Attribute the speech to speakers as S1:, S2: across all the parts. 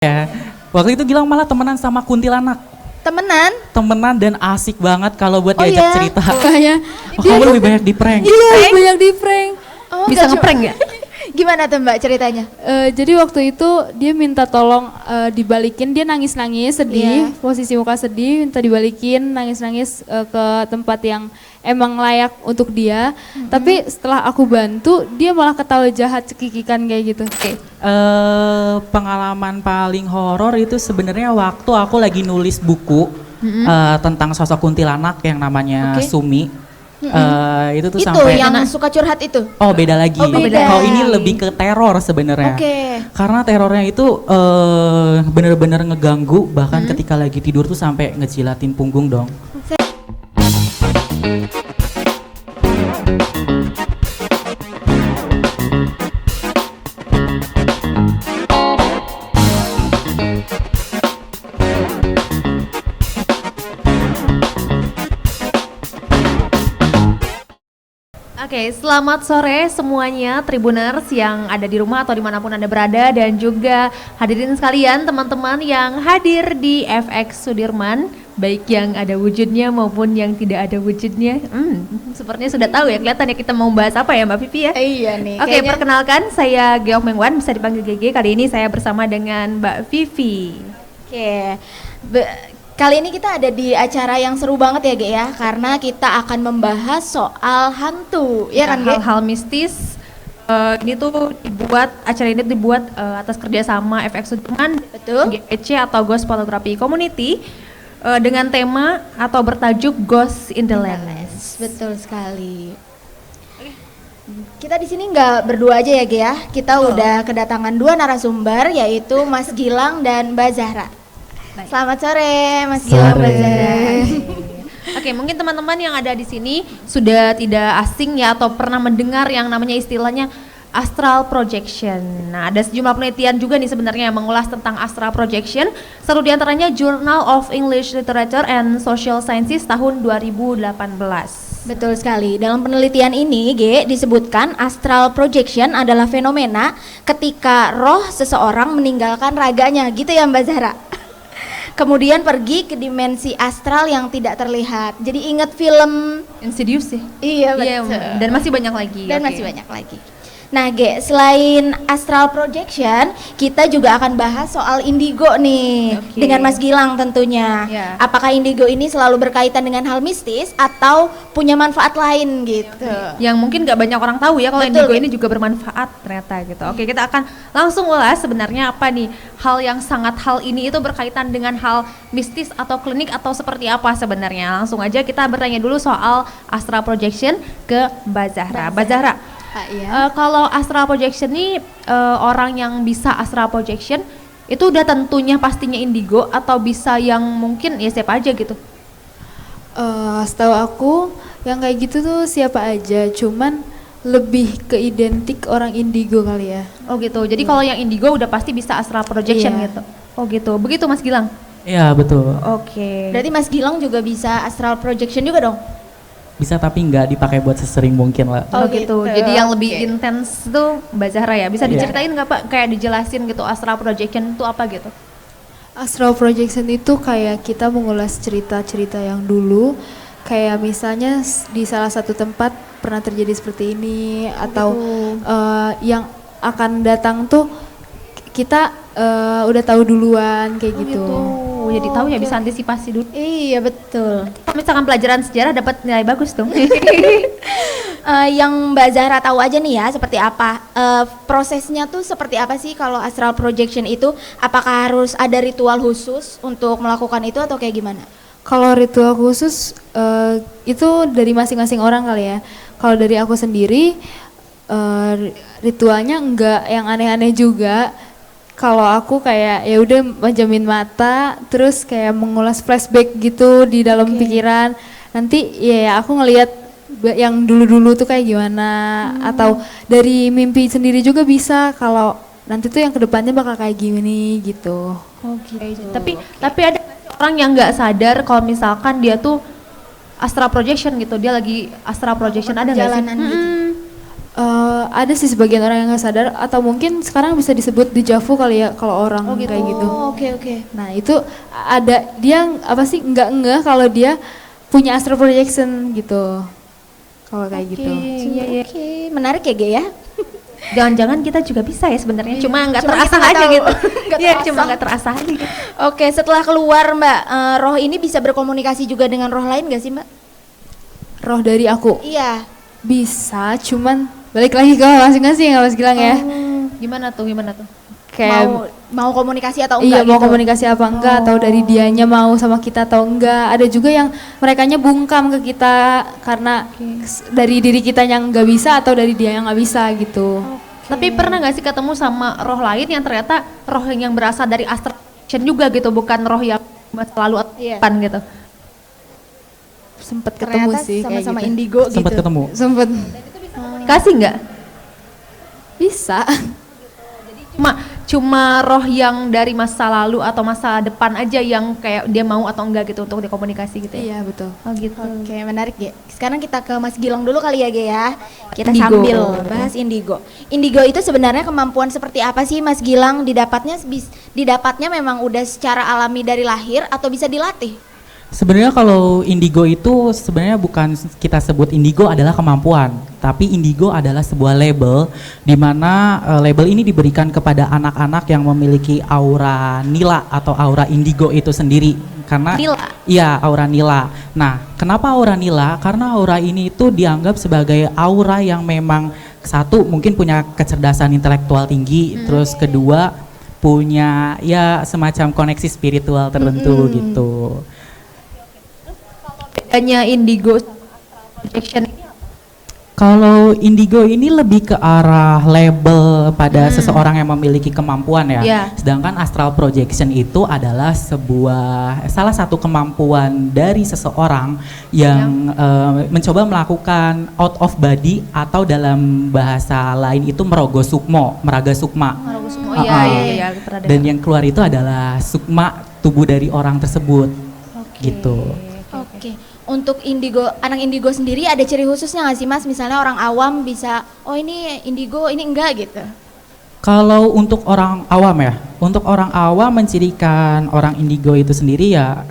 S1: Ya, waktu itu Gilang malah temenan sama kuntilanak.
S2: Temenan?
S1: Temenan dan asik banget kalau buat
S2: Oh
S1: diajak
S2: iya?
S1: cerita.
S3: Makanya
S1: Oh, kamu lebih banyak di prank.
S3: iya banyak di prank.
S2: Oh,
S3: Bisa
S2: nggak
S3: ngeprank ya?
S2: Gimana tuh Mbak ceritanya?
S3: Jadi waktu itu dia minta tolong dibalikin, dia nangis-nangis sedih,
S2: Iya.
S3: posisi muka sedih, minta dibalikin nangis-nangis ke tempat yang emang layak untuk dia. Tapi setelah aku bantu, dia malah ketawa jahat cekikikan kayak gitu.
S1: Pengalaman paling horor itu sebenarnya waktu aku lagi nulis buku tentang sosok kuntilanak yang namanya
S2: Oke.
S1: Sumi. Itu tuh
S2: Itu
S1: sampai
S2: yang suka curhat itu?
S1: oh beda lagi.
S2: Oh, beda.
S1: Kalau ini lebih ke teror sebenarnya.
S2: Oke.
S1: Karena terornya itu bener-bener ngeganggu, bahkan ketika lagi tidur tuh sampai ngejilatin punggung dong.
S4: Oke, selamat sore semuanya Tribuners yang ada di rumah atau dimanapun Anda berada, dan juga hadirin sekalian teman-teman yang hadir di FX Sudirman, baik yang ada wujudnya maupun yang tidak ada wujudnya. Sepertinya sudah tahu ya, kelihatan ya kita mau bahas apa ya Mbak Vivi ya?
S2: Iya nih.
S4: Oke, perkenalkan saya Geok Mengwan, bisa dipanggil GG. Kali ini saya bersama dengan Mbak Vivi.
S2: Oke. Kali ini kita ada di acara yang seru banget ya, Ge ya, karena kita akan membahas soal hantu, ya kan, Ge?
S4: Hal-hal mistis. Ini tuh acara ini dibuat atas kerjasama FX Sudirman,
S2: Betul.
S4: GPC atau Ghost Photography Community, dengan tema atau bertajuk Ghost in the Lens.
S2: Betul sekali. Kita di sini nggak berdua aja ya, Ge ya. Kita udah kedatangan dua narasumber, yaitu Mas Gilang dan Mbak Zahra. Selamat sore, Mas Gilang, Mbak Zahra.
S4: Oke, mungkin teman-teman yang ada di sini sudah tidak asing ya atau pernah mendengar yang namanya istilahnya astral projection. Nah, ada sejumlah penelitian juga nih sebenarnya yang mengulas tentang astral projection. Satu diantaranya Journal of English Literature and Social Sciences tahun 2018.
S2: Betul sekali. Dalam penelitian ini, G, disebutkan astral projection adalah fenomena ketika roh seseorang meninggalkan raganya, gitu ya Mbak Zahra? Kemudian pergi ke dimensi astral yang tidak terlihat. Jadi ingat film
S4: Insidious ya?
S2: Iya,
S4: Iya,
S2: betul.
S4: dan masih banyak lagi.
S2: Dan
S4: Oke.
S2: masih banyak lagi. Nah, Ge, selain astral projection, kita juga akan bahas soal indigo nih,
S4: Oke.
S2: dengan Mas Gilang tentunya.
S4: Ya.
S2: Apakah indigo ini selalu berkaitan dengan hal mistis atau punya manfaat lain gitu?
S4: Yang mungkin nggak banyak orang tahu ya kalau
S2: Betul.
S4: indigo ini juga bermanfaat ternyata gitu. Oke, kita akan langsung ulas sebenarnya apa nih hal ini itu berkaitan dengan hal mistis atau klinik atau seperti apa sebenarnya. Langsung aja kita bertanya dulu soal astral projection ke Mbak Zahra. Mbak Zahra,
S2: Iya.
S4: kalau astral projection ini orang yang bisa astral projection itu udah tentunya pastinya indigo atau bisa yang mungkin ya siapa aja gitu?
S3: Setahu aku yang kayak gitu tuh siapa aja, cuman lebih ke identik orang indigo kali ya.
S4: Oh gitu. Jadi kalau yang indigo udah pasti bisa astral projection
S3: Iya.
S4: gitu. Oh gitu. Begitu Mas Gilang.
S1: Iya betul.
S4: Oke.
S2: Berarti Mas Gilang juga bisa astral projection juga dong?
S1: Bisa tapi nggak dipakai buat sesering mungkin lah.
S4: Oh
S2: Oh,
S4: gitu.
S2: gitu.
S4: Jadi yang lebih
S2: Oke.
S4: intens tuh Mbak Zahra ya. Bisa
S1: Iya.
S4: diceritain nggak Pak? Kayak dijelasin gitu astral projection itu apa gitu?
S3: Astral projection itu kayak kita mengulas cerita-cerita yang dulu, kayak misalnya di salah satu tempat pernah terjadi seperti ini, atau yang akan datang tuh kita udah tahu duluan kayak gitu.
S4: Jadi tahu ya, bisa antisipasi dulu.
S2: Iya, betul.
S4: Kalau misalkan pelajaran sejarah dapat nilai bagus dong.
S2: Yang Mbak Zahra tahu aja nih ya, seperti apa prosesnya tuh, seperti apa sih kalau astral projection itu? Apakah harus ada ritual khusus untuk melakukan itu atau kayak gimana?
S3: Kalau ritual khusus itu dari masing-masing orang kali ya. Kalau dari aku sendiri ritualnya enggak yang aneh-aneh juga. Kalau aku kayak ya udah menjamin mata, terus kayak mengulas flashback gitu di dalam pikiran. Nanti ya aku ngelihat yang dulu-dulu tuh kayak gimana, atau dari mimpi sendiri juga bisa. Kalau nanti tuh yang kedepannya bakal kayak gini gitu.
S4: Oh gitu. Tapi ada orang yang nggak sadar kalau misalkan dia tuh astral projection gitu. Dia lagi astral projection, ada nggak sih?
S2: Perjalanan gitu.
S3: Ada sih sebagian orang yang nggak sadar, atau mungkin sekarang bisa disebut dejavu kali ya kalau orang kayak gitu.
S2: Oh, oke.
S3: Nah itu ada dia apa sih nggak ngeh kalau dia punya astral projection gitu. Kalau kayak gitu.
S4: Iya.
S2: Oke, menarik ya Ge ya.
S4: Jangan-jangan kita juga bisa ya sebenarnya, cuma nggak
S2: Cuma
S4: terasa
S2: kita nggak
S4: aja
S2: tahu.
S4: gitu.
S2: Nggak
S4: Iya,
S2: terasa.
S4: cuma nggak terasa aja gitu.
S2: Oke, setelah keluar Mbak, roh ini bisa berkomunikasi juga dengan roh lain gak sih Mbak?
S3: Roh dari aku
S2: Iya.
S3: bisa, cuman balik lagi ke masing-masing yang Mas Gilang ya.
S4: Gimana tuh?
S3: Kayak
S2: Mau komunikasi atau
S3: iya
S2: enggak
S3: mau
S2: gitu?
S3: komunikasi apa enggak, atau dari dianya mau sama kita atau enggak. Ada juga yang merekanya bungkam ke kita karena dari diri kita yang nggak bisa atau dari dia yang nggak bisa gitu.
S4: Tapi pernah nggak sih ketemu sama roh lain yang ternyata roh yang berasal dari astral projection juga gitu, bukan roh yang selalu
S2: Iya.
S4: depan gitu?
S3: Sempet ketemu
S2: Ternyata
S3: sih kayak
S2: sama-sama
S3: gitu.
S2: indigo gitu.
S1: Sempat ketemu.
S3: Sempet
S4: Kasih nggak?
S3: bisa.
S4: Cuma roh yang dari masa lalu atau masa depan aja yang kayak dia mau atau enggak gitu untuk dikomunikasi gitu ya?
S3: Iya betul.
S4: Oh gitu.
S2: Oke, menarik Ge. Sekarang kita ke Mas Gilang dulu kali ya Ge ya. Kita
S4: Indigo.
S2: sambil bahas indigo. Indigo itu sebenarnya kemampuan seperti apa sih Mas Gilang? Didapatnya memang udah secara alami dari lahir atau bisa dilatih?
S1: Sebenarnya kalau indigo itu sebenarnya bukan kita sebut indigo adalah kemampuan, tapi indigo adalah sebuah label di mana label ini diberikan kepada anak-anak yang memiliki aura nila atau aura indigo itu sendiri. Karena
S4: Nila?
S1: Iya, aura nila. Nah, kenapa aura nila? Karena aura ini itu dianggap sebagai aura yang memang satu mungkin punya kecerdasan intelektual tinggi, terus kedua punya ya semacam koneksi spiritual tertentu gitu.
S4: Bedanya indigo projection ini
S1: Kalau indigo ini lebih ke arah label pada seseorang yang memiliki kemampuan ya.
S4: Iya.
S1: Sedangkan astral projection itu adalah salah satu kemampuan dari seseorang yang mencoba melakukan out of body atau dalam bahasa lain itu meraga sukma.
S4: Oh iya, pernah dengar.
S1: Dan yang keluar itu adalah sukma tubuh dari orang tersebut. Gitu.
S2: Oke. Untuk anak indigo sendiri ada ciri khususnya nggak sih Mas? Misalnya orang awam bisa, oh ini indigo, ini enggak gitu.
S1: Kalau untuk orang awam ya, untuk orang awam mencirikan orang indigo itu sendiri ya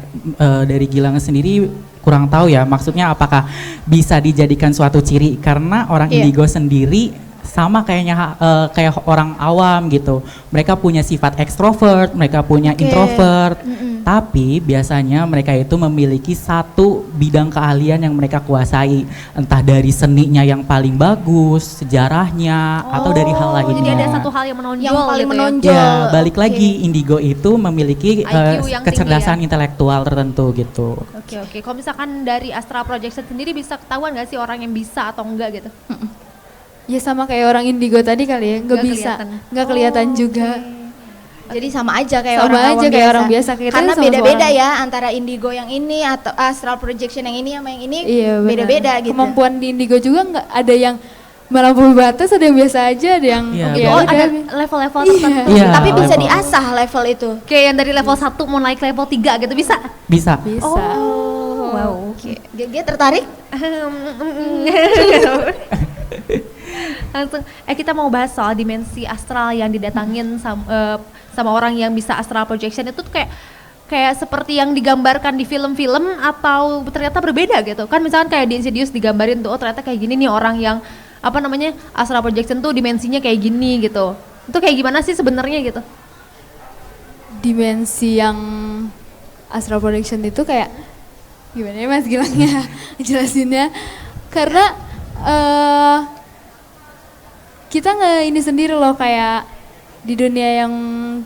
S1: dari Gilang sendiri kurang tahu ya, maksudnya apakah bisa dijadikan suatu ciri karena orang indigo sendiri sama kayaknya kayak orang awam gitu. Mereka punya sifat ekstrovert, mereka punya introvert. Tapi biasanya mereka itu memiliki satu bidang keahlian yang mereka kuasai, entah dari seninya yang paling bagus, sejarahnya, atau dari hal lainnya.
S4: Jadi ada satu hal yang menonjol
S2: Yang paling
S4: gitu
S2: menonjol.
S1: Ya, balik
S2: Oke.
S1: lagi indigo itu memiliki
S4: IQ yang
S1: kecerdasan
S4: tinggi
S1: intelektual tertentu gitu.
S4: Oke. Kalau misalkan dari astral projection sendiri bisa ketahuan nggak sih orang yang bisa atau enggak gitu?
S3: Ya sama kayak orang indigo tadi kali ya, nggak
S4: Nggak
S3: bisa,
S4: kelihatan.
S3: nggak kelihatan juga.
S2: Jadi sama aja kayak
S3: Sama
S2: orang
S3: aja
S2: awam
S3: kayak orang biasa, kita
S2: Karena
S3: sama-sama
S2: beda-beda
S3: orang.
S2: ya antara indigo yang ini atau astral projection yang ini sama yang ini
S3: Iya benar.
S2: beda-beda gitu.
S3: Kemampuan di indigo juga nggak ada yang melampaui batas, ada yang biasa aja, ada yang
S1: Iya,
S3: ya
S4: Oh
S3: udah.
S4: ada level-level tertentu.
S1: Iya,
S2: Tapi bisa
S1: level.
S2: diasah level itu.
S4: Kayak yang dari level 1 mau naik level 3 gitu bisa?
S1: Bisa.
S3: Bisa.
S4: Wow.
S2: Oke. Dia tertarik?
S4: Langsung, kita mau bahas soal dimensi astral yang didatangin sama orang yang bisa astral projection itu tuh kayak seperti yang digambarkan di film-film atau ternyata berbeda gitu kan, misalkan kayak di Insidious digambarin tuh oh ternyata kayak gini nih orang yang apa namanya astral projection tuh dimensinya kayak gini gitu, itu kayak gimana sih sebenarnya gitu?
S3: Dimensi yang astral projection itu kayak gimana ya Mas Gilangnya jelasinnya, karena kita nggak ini sendiri loh, kayak di dunia yang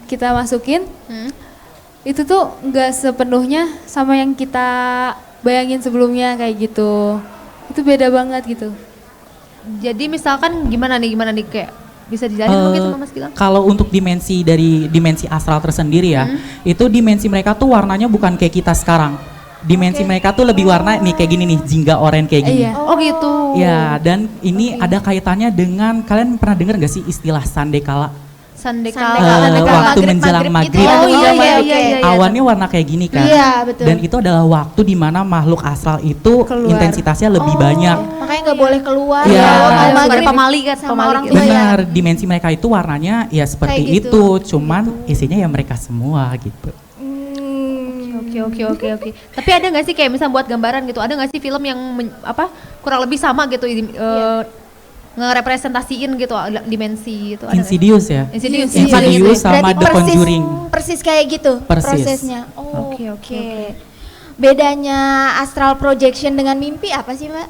S3: kita masukin itu tuh nggak sepenuhnya sama yang kita bayangin sebelumnya kayak gitu, itu beda banget gitu.
S4: Jadi misalkan gimana nih kayak bisa dijelasin mungkin sama Mas Gilang?
S1: Kalau untuk dimensi astral tersendiri ya, itu dimensi mereka tuh warnanya bukan kayak kita sekarang. Dimensi mereka tuh lebih warna nih kayak gini nih, jingga oranye kayak gini.
S3: Iya.
S4: Oh gitu.
S1: Ya, dan ini ada kaitannya dengan, kalian pernah dengar gak sih istilah sandekala?
S4: Sandekala.
S2: Sandekala.
S1: Waktu
S2: Maghrib,
S1: menjelang
S2: maghrib gitu
S1: maghrib.
S2: ya.
S4: Oh iya iya
S2: Oke.
S4: iya iya.
S1: Awannya warna kayak gini kan.
S2: Iya, betul.
S1: Dan itu adalah waktu di mana makhluk astral itu
S3: Keluar.
S1: intensitasnya lebih banyak.
S2: Makanya nggak boleh keluar
S1: Iya.
S2: ya.
S1: Kalau
S2: Kalau
S4: Ada
S2: maghrib
S4: pamali kan,
S2: sama
S4: pamali
S2: orang
S4: gitu.
S2: tua ya.
S1: Benar, dimensi mereka itu warnanya ya seperti
S2: Kayak gitu.
S1: itu, cuman isinya ya mereka semua gitu.
S4: Oke. Tapi ada nggak sih kayak misalnya buat gambaran gitu, ada nggak sih film yang kurang lebih sama gitu ngerepresentasiin gitu dimensi gitu? Ada nggak sih?
S1: Insidious ya.
S4: Insidious.
S1: Insidious sama
S2: Berarti
S1: The Conjuring.
S2: Persis kayak gitu
S1: Persis.
S2: prosesnya. Oh,
S4: Oke.
S2: Bedanya astral projection dengan mimpi apa sih, Mbak?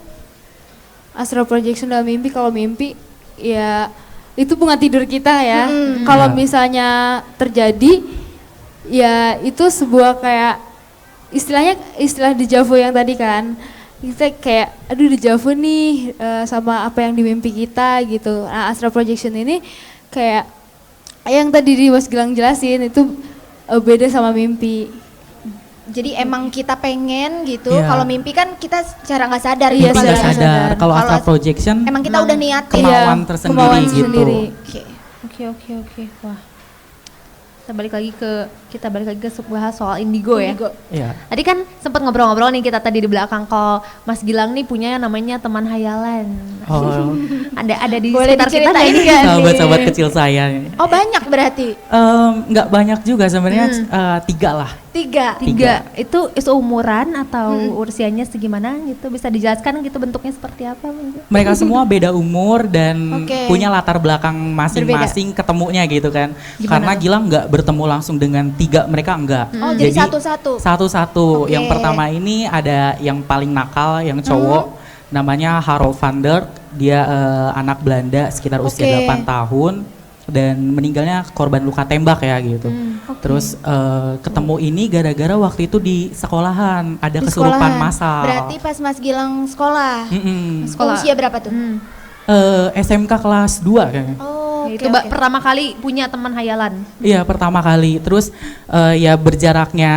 S3: Astral projection dalam mimpi, kalau mimpi ya itu bunga tidur kita ya.
S2: Mm.
S3: Kalau
S1: Ya.
S3: misalnya terjadi ya itu sebuah kayak istilah dejavu yang tadi kan. Kita kayak aduh dejavu nih sama apa yang di mimpi kita gitu. Nah, astral projection ini kayak yang tadi di Mas Gilang jelasin itu beda sama mimpi.
S2: Jadi emang kita pengen gitu.
S1: Iya.
S2: Kalau mimpi kan kita secara nggak sadar
S3: Iya,
S2: gitu.
S1: Mimpi nggak
S3: sadar.
S1: sadar. Kalau
S2: Kalau
S1: astral projection
S2: Emang kita udah niatin.
S1: kemauan
S3: Iya,
S1: tersendiri
S3: kemauan
S1: gitu.
S3: sendiri.
S2: Oke.
S4: Oke. Wah. Kita balik lagi ke bahas soal indigo ya.
S2: Indigo.
S1: Iya.
S4: Tadi kan sempat ngobrol-ngobrol nih kita tadi di belakang, kalau Mas Gilang nih punya namanya teman hayalan.
S1: Oh,
S4: Ada di
S2: Boleh
S4: sekitar kita
S2: diceritain
S4: nih.
S2: nggak nih?
S1: sahabat-sahabat kecil saya.
S2: Oh, banyak berarti.
S1: Nggak banyak juga sebenarnya, 3 lah.
S2: 3.
S4: Tiga. Itu seumuran atau usianya segimana gitu? Bisa dijelaskan gitu bentuknya seperti apa?
S1: Mereka semua beda umur dan
S2: Oke.
S1: punya latar belakang masing-masing ketemunya gitu kan.
S4: Gimana
S1: Karena
S4: tuh?
S1: Gilang nggak bertemu langsung dengan 3, mereka enggak.
S2: Oh, jadi satu-satu.
S1: Satu-satu.
S2: Oke.
S1: Yang pertama ini ada yang paling nakal, yang cowok, namanya Harold van der. Dia anak Belanda sekitar usia
S2: Oke.
S1: 8 tahun dan meninggalnya korban luka tembak ya gitu. Terus ketemu ini gara-gara waktu itu di sekolahan ada
S2: Di
S1: kesurupan
S2: sekolahan.
S1: massal.
S2: Berarti pas Mas Gilang sekolah.
S1: Mm-mm.
S4: Sekolah.
S2: Usia berapa tuh?
S1: SMK kelas 2 kayaknya.
S2: Oh,
S4: Itu pertama kali punya teman hayalan.
S1: Iya pertama kali, terus ya berjaraknya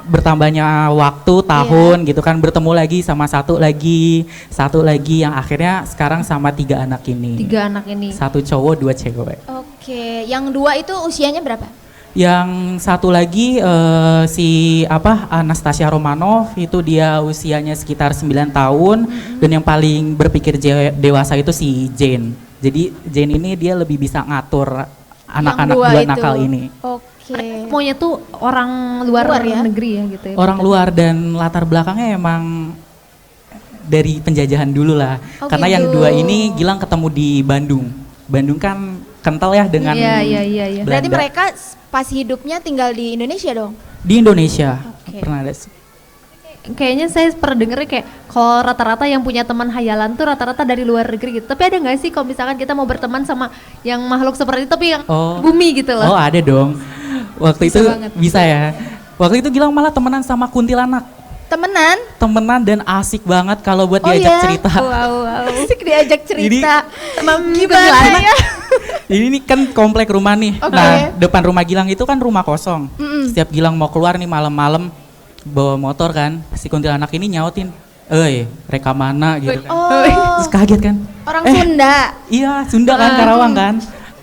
S1: bertambahnya waktu tahun gitu kan, bertemu lagi sama satu lagi yang akhirnya sekarang sama 3 anak ini.
S4: 3 anak ini.
S1: 1 cowok 2 cewek.
S2: Oke, yang 2 itu usianya berapa?
S1: Yang satu lagi Anastasia Romanov itu dia usianya sekitar 9 tahun dan yang paling berpikir dewasa itu si Jane. Jadi Jane ini dia lebih bisa ngatur anak-anak
S2: Yang 2
S1: dua
S2: itu.
S1: nakal ini.
S2: Oke.
S4: Semuanya tuh orang luar
S2: ya?
S4: negeri ya gitu ya.
S1: Orang luar dan latar belakangnya emang dari penjajahan dulu lah.
S2: Oh,
S1: Karena
S2: gitu.
S1: yang 2 ini Gilang ketemu di Bandung. Bandung kan kental ya dengan
S4: Iya.
S2: Berarti
S1: Belanda.
S2: mereka pas hidupnya tinggal di Indonesia dong?
S1: Di Indonesia
S2: Oke.
S1: pernah ada.
S4: Kayaknya saya pernah dengernya kayak kalau rata-rata yang punya teman hayalan tuh rata-rata dari luar negeri gitu. Tapi ada nggak sih kalau misalkan kita mau berteman sama yang makhluk seperti itu tapi yang bumi gitu
S1: Oh
S4: loh?
S1: ada dong. Waktu
S3: Bisa
S1: itu
S3: banget.
S1: bisa ya. Waktu itu Gilang malah temenan sama kuntilanak.
S2: Temenan?
S1: Dan asik banget kalau buat
S2: Oh
S1: diajak
S2: iya?
S1: cerita.
S4: Wow.
S2: Asik diajak cerita.
S4: Gimana
S2: ya?
S1: Jadi ini kan komplek rumah nih.
S2: Oke.
S1: Nah, depan rumah Gilang itu kan rumah kosong. Setiap Gilang mau keluar nih malam-malam bawa motor kan, si kuntilanak ini nyautin, reka mana gitu kan.
S2: Oh,
S1: Terus kaget kan.
S2: orang Sunda.
S1: Iya, Sunda kan, Karawang kan.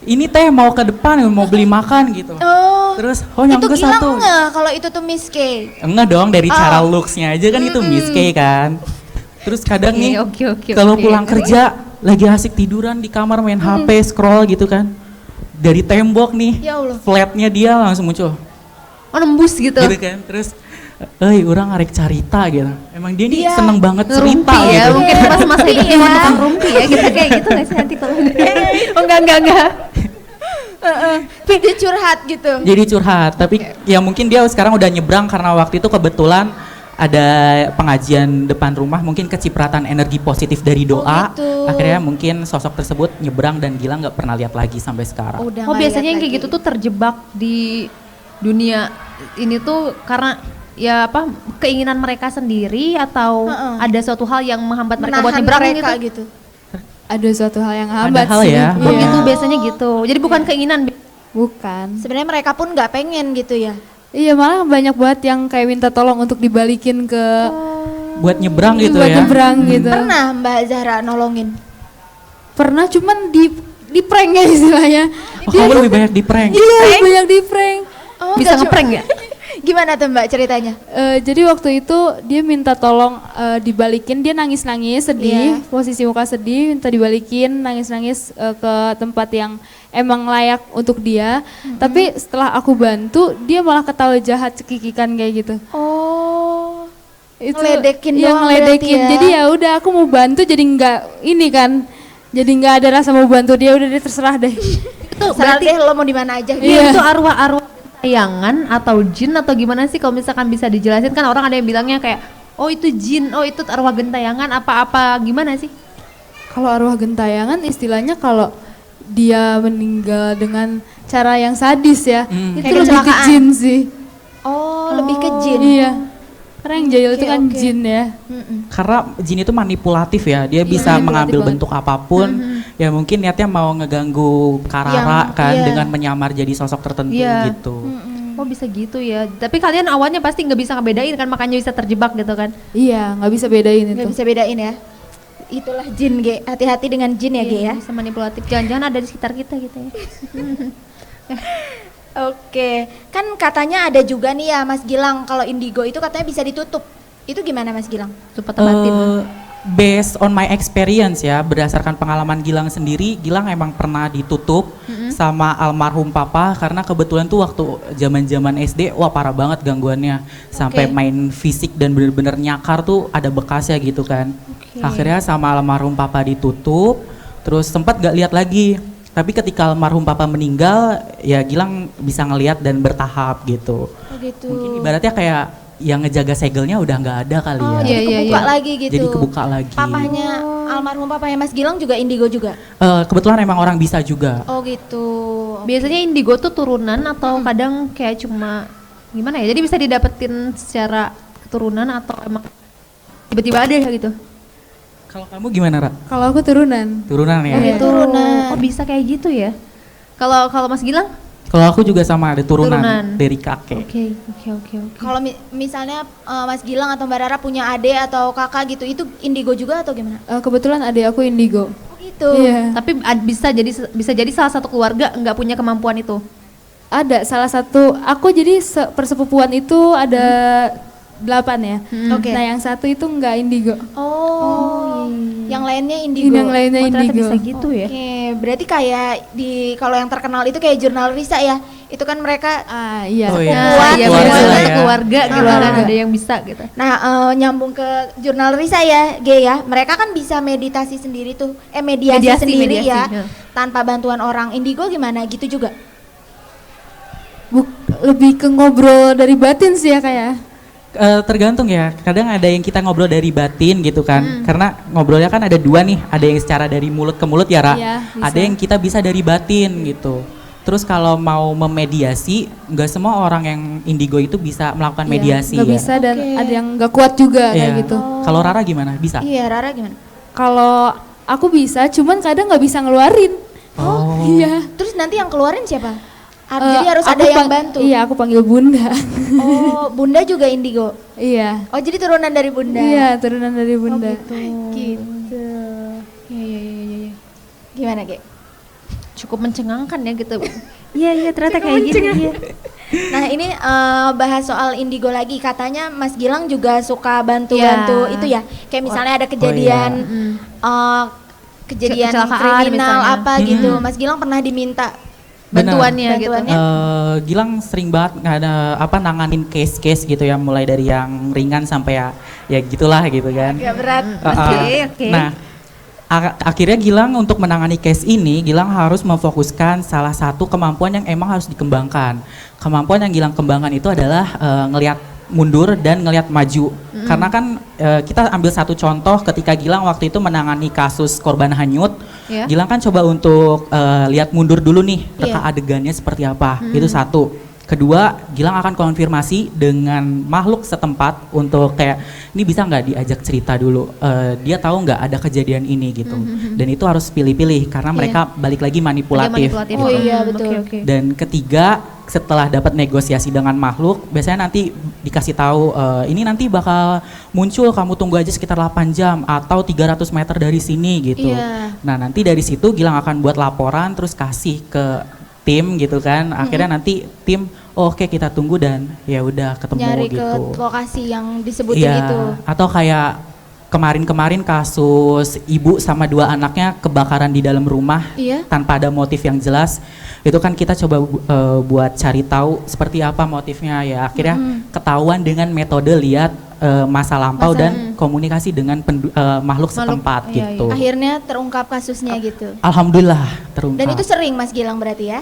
S1: Ini teh mau ke depan mau beli makan gitu.
S2: Oh.
S1: Terus
S2: Itu
S1: nyampe
S2: Gilang
S1: satu.
S2: nggak kalau itu tuh Miss K?
S1: Enggak dong, dari cara looksnya aja kan itu Miss K kan. Terus kadang nih
S4: Oke.
S1: kalau pulang kerja lagi asik tiduran di kamar main HP scroll gitu kan. Dari tembok nih,
S2: Ya Allah.
S1: flatnya dia langsung muncul.
S4: Oh nembus gitu.
S1: Gitu kan. Terus orang ngarek cerita gitu. Emang dia nih
S2: Dia
S1: seneng banget cerita
S4: Rumpi ya,
S1: gitu.
S4: mungkin pas masa
S2: Rumpi
S4: hidupnya
S2: ya.
S4: menekan rumpi ya, kita kayak gitu nggak sih nanti kalau
S2: Oh enggak. Dia curhat gitu.
S1: Jadi curhat, tapi ya mungkin dia sekarang udah nyebrang karena waktu itu kebetulan ada pengajian depan rumah, mungkin kecipratan energi positif dari doa.
S2: gitu.
S1: Akhirnya mungkin sosok tersebut nyebrang dan Gilang nggak pernah lihat lagi sampai sekarang.
S2: Udah
S4: Oh
S2: nggak
S4: biasanya yang
S2: lihat
S4: kayak gitu
S2: lagi.
S4: tuh terjebak di dunia ini tuh karena ya apa keinginan mereka sendiri atau ada suatu hal yang menghambat mereka buat
S2: Menahan
S4: nyebrang
S2: mereka
S4: gitu.
S2: gitu.
S3: Ada suatu hal yang hambat
S1: hal
S3: sih.
S1: ya.
S4: Oh
S3: Iya.
S4: gitu biasanya gitu. Jadi bukan keinginan.
S3: Bukan.
S2: Sebenarnya mereka pun nggak pengen gitu ya.
S3: Iya malah banyak banget yang kayak minta tolong untuk dibalikin ke
S1: Buat nyebrang gitu
S3: buat
S1: ya.
S3: nyebrang gitu.
S2: Pernah Mbak Zahra nolongin?
S3: Pernah cuman di prank ya istilahnya.
S1: Oh, kamu lebih banyak di prank.
S3: Iya, banyak di prank.
S2: Oh,
S4: Bisa
S2: nggak
S4: ngeprank ya?
S2: Gimana tuh Mbak ceritanya?
S3: Jadi waktu itu dia minta tolong dibalikin, dia nangis-nangis sedih,
S2: Iya.
S3: posisi muka sedih, minta dibalikin, nangis-nangis ke tempat yang emang layak untuk dia. Tapi setelah aku bantu, dia malah ketawa jahat, cekikikan kayak gitu.
S2: Oh,
S3: Itu
S2: ngeledekin
S3: iya,
S2: doang
S3: ngeledekin.
S2: berarti ya?
S3: Jadi ya udah aku mau bantu jadi nggak ini kan. Jadi nggak ada rasa mau bantu dia, udah dia terserah deh.
S4: Itu
S2: Serah
S4: berarti
S2: deh lo mau di mana aja.
S3: Iya.
S4: itu arwah-arwah tayangan atau jin atau gimana sih kalau misalkan bisa dijelasin, kan orang ada yang bilangnya kayak oh itu jin, oh itu arwah gentayangan apa-apa, gimana sih?
S3: Kalau arwah gentayangan istilahnya kalau dia meninggal dengan cara yang sadis ya, itu
S2: Kayak
S3: lebih ke
S2: kecelakaan.
S3: jin sih.
S2: Oh, lebih ke jin.
S3: Iya. Karena yang jahil itu
S2: Oke,
S3: kan
S2: oke.
S3: jin ya.
S2: Mm-mm.
S1: Karena jin itu manipulatif ya, dia bisa
S3: manipulatif
S1: mengambil
S3: banget.
S1: bentuk apapun. Ya mungkin niatnya mau ngeganggu Karara
S2: Yang-
S1: kan
S2: iya.
S1: dengan menyamar jadi sosok tertentu
S4: Iya.
S1: gitu.
S4: Oh bisa gitu ya, tapi kalian awalnya pasti nggak bisa ngebedain kan, makanya bisa terjebak gitu kan?
S3: Iya, nggak bisa bedain
S2: Nggak
S3: itu.
S2: bisa bedain ya. Itulah jin, Ge. Hati-hati dengan jin ya, Ge ya.
S4: Bisa manipulatif, jangan-jangan ada di sekitar kita gitu ya.
S2: Oke, kan katanya ada juga nih ya Mas Gilang, kalau indigo itu katanya bisa ditutup. Itu gimana Mas Gilang?
S4: Supaya tebatin.
S1: Based on my experience ya, berdasarkan pengalaman Gilang sendiri, Gilang emang pernah ditutup sama almarhum papa karena kebetulan tuh waktu zaman-zaman SD, wah parah banget gangguannya. Sampai
S2: Oke.
S1: main fisik dan bener-bener nyakar tuh ada bekasnya gitu kan. Akhirnya sama almarhum papa ditutup, terus sempat gak lihat lagi. Tapi ketika almarhum papa meninggal, ya Gilang bisa ngelihat dan bertahap gitu.
S2: Oh gitu.
S1: Mungkin ibaratnya kayak yang ngejaga segelnya udah nggak ada kali
S2: Oh,
S1: ya.
S2: jadi
S4: Iya,
S2: kebuka
S4: iya.
S2: lagi gitu.
S1: Jadi kebuka lagi.
S2: Papahnya almarhum papahnya Mas Gilang juga indigo juga.
S1: Kebetulan emang orang bisa juga.
S2: Oh gitu.
S4: Biasanya indigo tuh turunan atau kadang kayak cuma gimana ya? Jadi bisa didapetin secara keturunan atau emang tiba-tiba ada ya gitu?
S1: Kalau kamu gimana, Ra?
S3: Kalau aku turunan.
S1: Turunan ya?
S2: Iya. Turunan.
S4: Oh bisa kayak gitu ya? Kalau kalau Mas Gilang?
S1: Kalau aku juga sama ada turunan,
S4: Turunan.
S1: dari kakek.
S4: Oke.
S2: Kalau misalnya Mas Gilang atau Mbak Rara punya adik atau kakak gitu, itu indigo juga atau gimana?
S3: Kebetulan adik aku indigo.
S2: Oh gitu.
S3: Iya.
S4: Tapi bisa jadi salah satu keluarga nggak punya kemampuan itu.
S3: Ada salah satu, aku jadi persepupuan itu ada 8 ya.
S2: Oke.
S3: Nah yang satu itu nggak indigo.
S2: Oh, yang lainnya indigo.
S3: Yang lainnya
S4: Oh, ternyata
S3: indigo.
S4: bisa gitu ya?
S2: Oke, berarti kayak di kalau yang terkenal itu kayak jurnal Risa ya. Itu kan mereka
S3: Ah iya.
S1: Oh, iya.
S2: Sepupuan,
S4: Iya,
S1: Keluarga
S4: bener,
S1: lah ya.
S4: keluarga gitu
S2: Ah.
S4: kan, ada yang bisa gitu.
S2: Nah, nyambung ke jurnal Risa ya, G ya. Mereka kan bisa meditasi sendiri tuh. Mediasi sendiri
S4: mediasi,
S2: ya.
S4: ya.
S2: Tanpa bantuan orang. Indigo gimana? Gitu juga.
S3: Lebih ke ngobrol dari batin sih ya kayak.
S1: Tergantung ya, kadang ada yang kita ngobrol dari batin gitu kan. Karena ngobrolnya kan ada dua nih, ada yang secara dari mulut ke mulut ya, Ra.
S3: Iya, bisa.
S1: Ada yang kita bisa dari batin gitu. Terus kalau mau memediasi, nggak semua orang yang indigo itu bisa melakukan
S3: Iya,
S1: mediasi
S3: nggak
S1: ya.
S3: bisa dan
S2: Oke.
S3: ada yang nggak kuat juga kayak
S1: Iya.
S3: gitu.
S1: Kalau Rara gimana? Bisa?
S2: Iya, Rara gimana?
S3: Kalau aku bisa, cuman kadang nggak bisa ngeluarin.
S1: Oh.
S3: Iya.
S2: Terus nanti yang keluarin siapa? Jadi
S3: Eh,
S2: harus
S3: aku
S2: ada yang
S3: pang-
S2: bantu.
S3: Iya, aku panggil bunda.
S2: Oh, Bunda juga indigo.
S3: Iya.
S2: Oh, jadi turunan dari Bunda.
S3: Iya, turunan dari bunda.
S2: Gitu.
S4: Iya.
S2: Gimana, Ge?
S4: Cukup mencengangkan ya gitu. Iya, ternyata kayak gitu. Iya.
S2: Nah, ini bahas soal indigo lagi. Katanya Mas Gilang juga suka bantu-bantu
S4: Iya.
S2: itu ya. Kayak misalnya ada kejadian kejadian
S4: Kecelakaan
S2: kriminal
S4: misalnya.
S2: apa gitu. Mas Gilang pernah diminta
S1: Benar.
S4: Bantuannya gitu.
S2: Bantuannya.
S1: Gilang sering banget nggak ada nanganin case-case gitu ya, mulai dari yang ringan sampai ya gitulah gitu kan.
S2: agak berat.
S4: Oke.
S1: Nah, akhirnya Gilang untuk menangani case ini, Gilang harus memfokuskan salah satu kemampuan yang emang harus dikembangkan. Kemampuan yang Gilang kembangkan itu adalah ngelihat mundur dan ngelihat maju. Karena kan kita ambil satu contoh ketika Gilang waktu itu menangani kasus korban hanyut.
S4: Iya.
S1: Gilang kan coba untuk lihat mundur dulu nih, reka
S2: Iya.
S1: adegannya seperti apa. Itu satu. Kedua, Gilang akan konfirmasi dengan makhluk setempat untuk kayak ini bisa nggak diajak cerita dulu. Dia tahu nggak ada kejadian ini gitu. Dan itu harus pilih-pilih karena mereka balik lagi manipulatif.
S2: Oh iya, betul.
S4: Oke.
S1: Dan ketiga, setelah dapat negosiasi dengan makhluk, biasanya nanti dikasih tahu ini nanti bakal muncul, kamu tunggu aja sekitar 8 jam atau 300 meter dari sini gitu.
S2: Iya.
S1: Nah nanti dari situ Gilang akan buat laporan terus kasih ke tim gitu kan. Akhirnya nanti tim oke kita tunggu dan ya udah ketemu
S2: Nyari
S1: gitu.
S2: ke lokasi yang disebutin
S1: Iya,
S2: itu.
S1: atau kayak kemarin kasus ibu sama 2 anaknya kebakaran di dalam rumah
S2: Iya.
S1: tanpa ada motif yang jelas. Itu kan kita coba buat cari tahu seperti apa motifnya ya. Akhirnya ketahuan dengan metode lihat masa lampau dan komunikasi dengan makhluk setempat
S4: iya,
S1: gitu.
S2: Akhirnya terungkap kasusnya gitu.
S1: Alhamdulillah terungkap.
S2: Dan itu sering Mas Gilang berarti ya?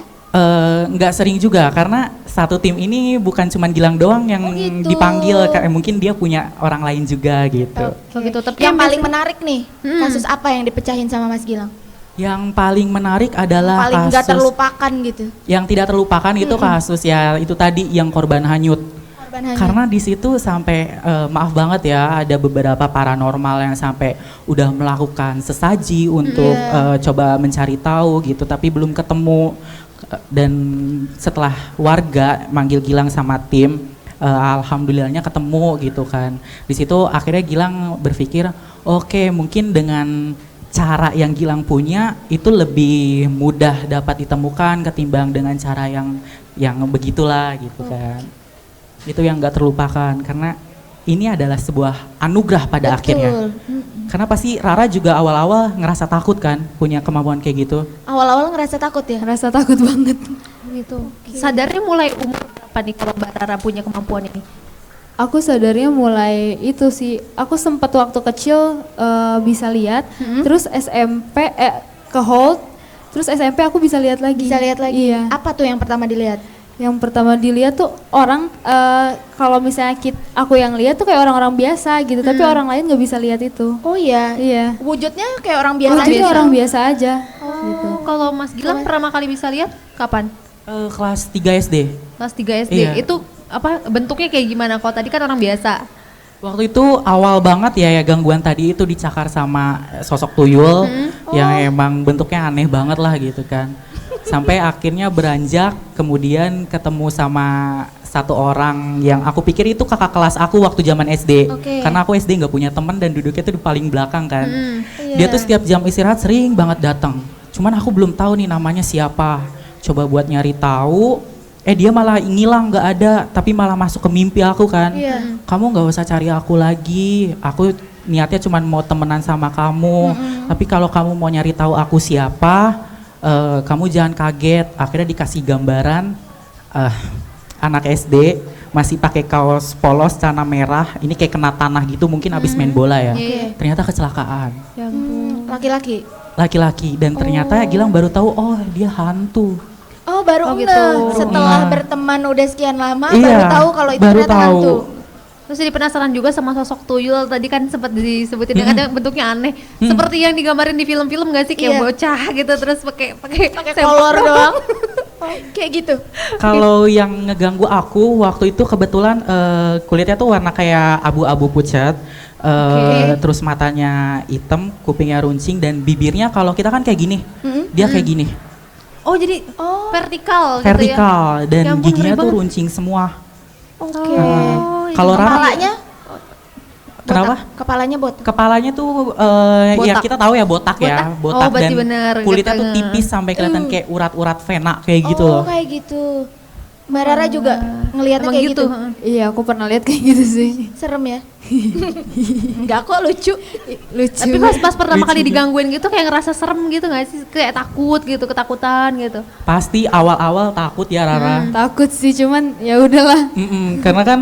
S1: Nggak sering juga karena satu tim ini bukan cuma Gilang doang yang
S2: gitu.
S1: dipanggil, kayak mungkin dia punya orang lain juga gitu.
S4: Oh gitu. Tapi
S2: Yang paling
S4: biasa-
S2: menarik nih, kasus apa yang dipecahin sama Mas Gilang?
S1: Yang paling menarik adalah
S2: Paling nggak
S1: kasus
S2: terlupakan gitu.
S1: yang tidak terlupakan itu kasus ya itu tadi yang korban hanyut.
S2: Korban hanyut.
S1: Karena di situ sampai maaf banget ya ada beberapa paranormal yang sampai udah melakukan sesaji untuk coba mencari tahu gitu tapi belum ketemu. Dan setelah warga manggil Gilang sama tim, alhamdulillahnya ketemu gitu kan. Di situ akhirnya Gilang berpikir, oke, mungkin dengan cara yang Gilang punya itu lebih mudah dapat ditemukan ketimbang dengan cara yang begitulah gitu kan. Itu yang nggak terlupakan karena ini adalah sebuah anugerah pada akhirnya. Karena pasti Rara juga awal-awal ngerasa takut kan punya kemampuan kayak gitu.
S2: Awal-awal ngerasa takut ya?
S3: Ngerasa takut banget.
S4: gitu. Sadarnya mulai umur berapa nih kalau Mbak Rara punya kemampuan ini?
S3: Aku sadarnya mulai itu sih, aku sempat waktu kecil bisa lihat, terus SMP ke hold, terus SMP aku bisa lihat lagi.
S2: Bisa lihat lagi.
S3: Iya.
S2: Apa tuh yang pertama dilihat?
S3: Yang pertama dilihat tuh orang kalau misalnya aku yang lihat tuh kayak orang-orang biasa gitu, tapi orang lain nggak bisa lihat itu.
S2: Oh iya.
S3: Iya.
S2: Wujudnya kayak orang biasa
S3: Wujudnya
S2: aja.
S3: orang biasa aja. Gitu.
S4: Oh, kalau Mas Gilang pertama kali bisa lihat kapan?
S1: Kelas 3 SD.
S4: Kelas 3 SD.
S1: Iya.
S4: Itu apa bentuknya kayak gimana? Kalau tadi kan orang biasa.
S1: Waktu itu awal banget ya gangguan tadi itu dicakar sama sosok tuyul yang emang bentuknya aneh banget lah gitu kan. Sampai akhirnya beranjak kemudian ketemu sama satu orang yang aku pikir itu kakak kelas aku waktu zaman SD.
S2: Oke.
S1: Karena aku SD nggak punya teman dan duduknya tuh di paling belakang kan.
S2: Iya.
S1: Dia tuh setiap jam istirahat sering banget datang. Cuman aku belum tahu nih namanya siapa. Coba buat nyari tahu, dia malah ngilang nggak ada, tapi malah masuk ke mimpi aku kan.
S2: Iya.
S1: Kamu nggak usah cari aku lagi, aku niatnya cuma mau temenan sama kamu. Tapi kalau kamu mau nyari tahu aku siapa, kamu jangan kaget. Akhirnya dikasih gambaran anak SD masih pakai kaos polos celana merah, ini kayak kena tanah gitu, mungkin abis main bola ya.
S4: Iya.
S1: Ternyata kecelakaan,
S2: Laki-laki.
S1: laki-laki, dan ternyata Gilang baru tahu oh dia hantu.
S2: Oh baru
S4: Oh,
S2: ngeh.
S4: gitu.
S2: Setelah
S1: Iya.
S2: berteman udah sekian lama
S1: Iya,
S2: baru tahu kalau itu
S1: baru
S2: ternyata
S1: tahu.
S2: hantu.
S4: Terus jadi penasaran juga sama sosok tuyul tadi kan sempat disebutin yang ada bentuknya aneh. Seperti yang digambarin di film-film gak sih kayak
S2: Iya.
S4: bocah gitu terus pakai
S2: Pakai
S4: sempak
S2: kolor doang. Oh, kayak gitu.
S1: Kalau yang ngeganggu aku waktu itu kebetulan kulitnya tuh warna kayak abu-abu pucat, terus matanya hitam, kupingnya runcing dan bibirnya kalau kita kan kayak gini, dia kayak gini,
S4: Oh jadi vertikal gitu ya.
S1: vertikal dan
S4: Ya ampun,
S1: giginya
S4: ngeri
S1: tuh
S4: banget.
S1: runcing semua.
S2: Oke.
S1: Kalau Rara,
S2: Kepalanya?
S1: kenapa?
S2: Botak. Kepalanya botak.
S1: Kepalanya tuh ya
S4: Botak.
S1: kita tahu ya botak ya,
S4: Botak?
S1: botak
S4: Oh, berarti
S1: dan
S4: bener,
S1: kulitnya
S4: gitu.
S1: tuh tipis sampai kelihatan kayak urat-urat vena kayak gitu
S2: Oh
S1: loh.
S2: kayak gitu. Mbak Rara juga ngelihatnya
S4: Emang
S2: kayak
S4: gitu,
S2: gitu.
S4: heeh.
S3: Iya, aku pernah lihat kayak gitu sih.
S2: Serem ya? Enggak kok, lucu.
S3: Lucu.
S4: Tapi pas pertama kali digangguin gitu kayak ngerasa serem gitu gak sih? Kayak takut gitu, ketakutan gitu.
S1: Pasti awal-awal takut ya Rara.
S3: Takut sih, cuman ya udahlah.
S1: Karena kan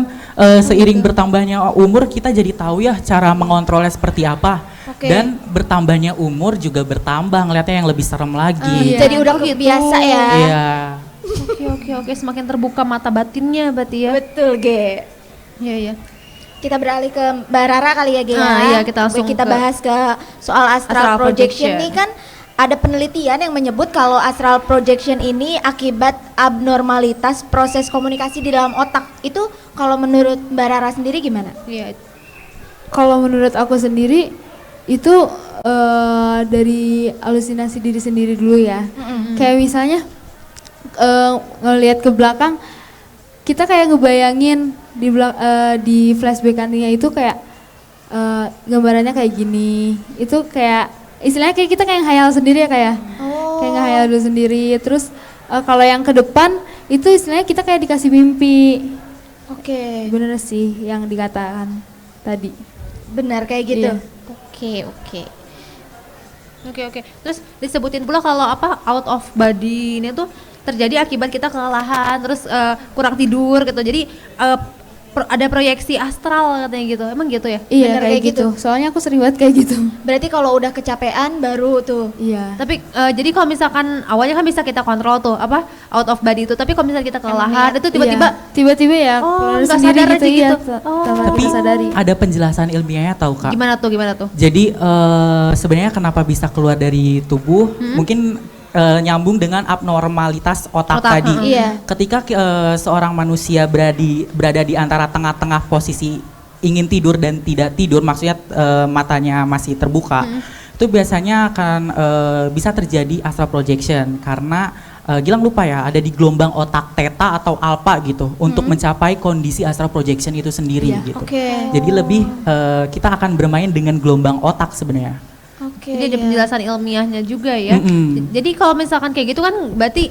S1: seiring bertambahnya umur kita jadi tahu ya cara mengontrolnya seperti apa.
S2: Oke.
S1: Dan bertambahnya umur juga bertambah ngeliatnya yang lebih serem lagi.
S3: Iya.
S2: Jadi udah kebiasa ya.
S1: Iya.
S4: Oke, semakin terbuka mata batinnya berarti ya.
S2: Betul, Ge.
S4: Iya.
S2: Kita beralih ke Mbak Rara kali ya, Ge.
S4: Ah,
S2: ya.
S4: iya, kita langsung
S2: Kita
S4: ke
S2: bahas ke soal astral
S4: astral
S2: projection
S4: projection.
S2: nih kan ada penelitian yang menyebut kalau astral projection ini akibat abnormalitas proses komunikasi di dalam otak. Itu kalau menurut Mbak Rara sendiri gimana?
S4: Iya.
S3: Kalau menurut aku sendiri itu dari halusinasi diri sendiri dulu ya. Kayak misalnya ngelihat ke belakang kita kayak ngebayangin di flashbackannya itu kayak gambarannya kayak gini. Itu kayak istilahnya kayak kita kayak ngehayal sendiri ya kayak. Kayak ngehayal dulu sendiri. Terus kalau yang ke depan itu istilahnya kita kayak dikasih mimpi.
S2: Oke.
S3: Bener sih yang dikatakan tadi.
S2: Benar kayak gitu.
S3: Iya.
S4: Oke. Terus disebutin pula kalau apa out of body ini tuh terjadi akibat kita kelelahan, terus kurang tidur gitu. Jadi ada proyeksi astral katanya gitu. Emang gitu ya?
S3: Iya
S2: Bener
S3: kayak
S2: kayak
S3: gitu.
S2: gitu.
S3: Soalnya aku sering banget kayak gitu.
S2: Berarti kalau udah kecapean baru tuh.
S3: Iya.
S4: Tapi jadi kalau misalkan awalnya kan bisa kita kontrol tuh apa out of body itu. Tapi kalau misalnya kita kelelahan itu tiba-tiba
S3: Iya. Tiba-tiba ya
S4: Oh,
S3: keluar
S4: nggak
S3: sendiri
S4: sadar
S3: gitu
S4: aja
S3: ya.
S4: gitu.
S3: Tanpa
S1: Tapi
S3: kita sadari.
S1: ada penjelasan ilmiahnya tahu Kak.
S4: gimana tuh?
S1: Jadi sebenarnya kenapa bisa keluar dari tubuh mungkin nyambung dengan abnormalitas otak tadi.
S2: Iya.
S1: Ketika seorang manusia berada di antara tengah-tengah posisi ingin tidur dan tidak tidur, maksudnya matanya masih terbuka, itu biasanya akan bisa terjadi astral projection karena Gilang lupa ya, ada di gelombang otak theta atau alpha gitu untuk mencapai kondisi astral projection itu sendiri
S3: Iya.
S1: gitu.
S2: Oke.
S1: Jadi lebih kita akan bermain dengan gelombang otak sebenarnya.
S2: Oke.
S4: Jadi ada
S2: iya.
S4: penjelasan ilmiahnya juga ya.
S1: Mm-mm.
S4: Jadi kalau misalkan kayak gitu kan berarti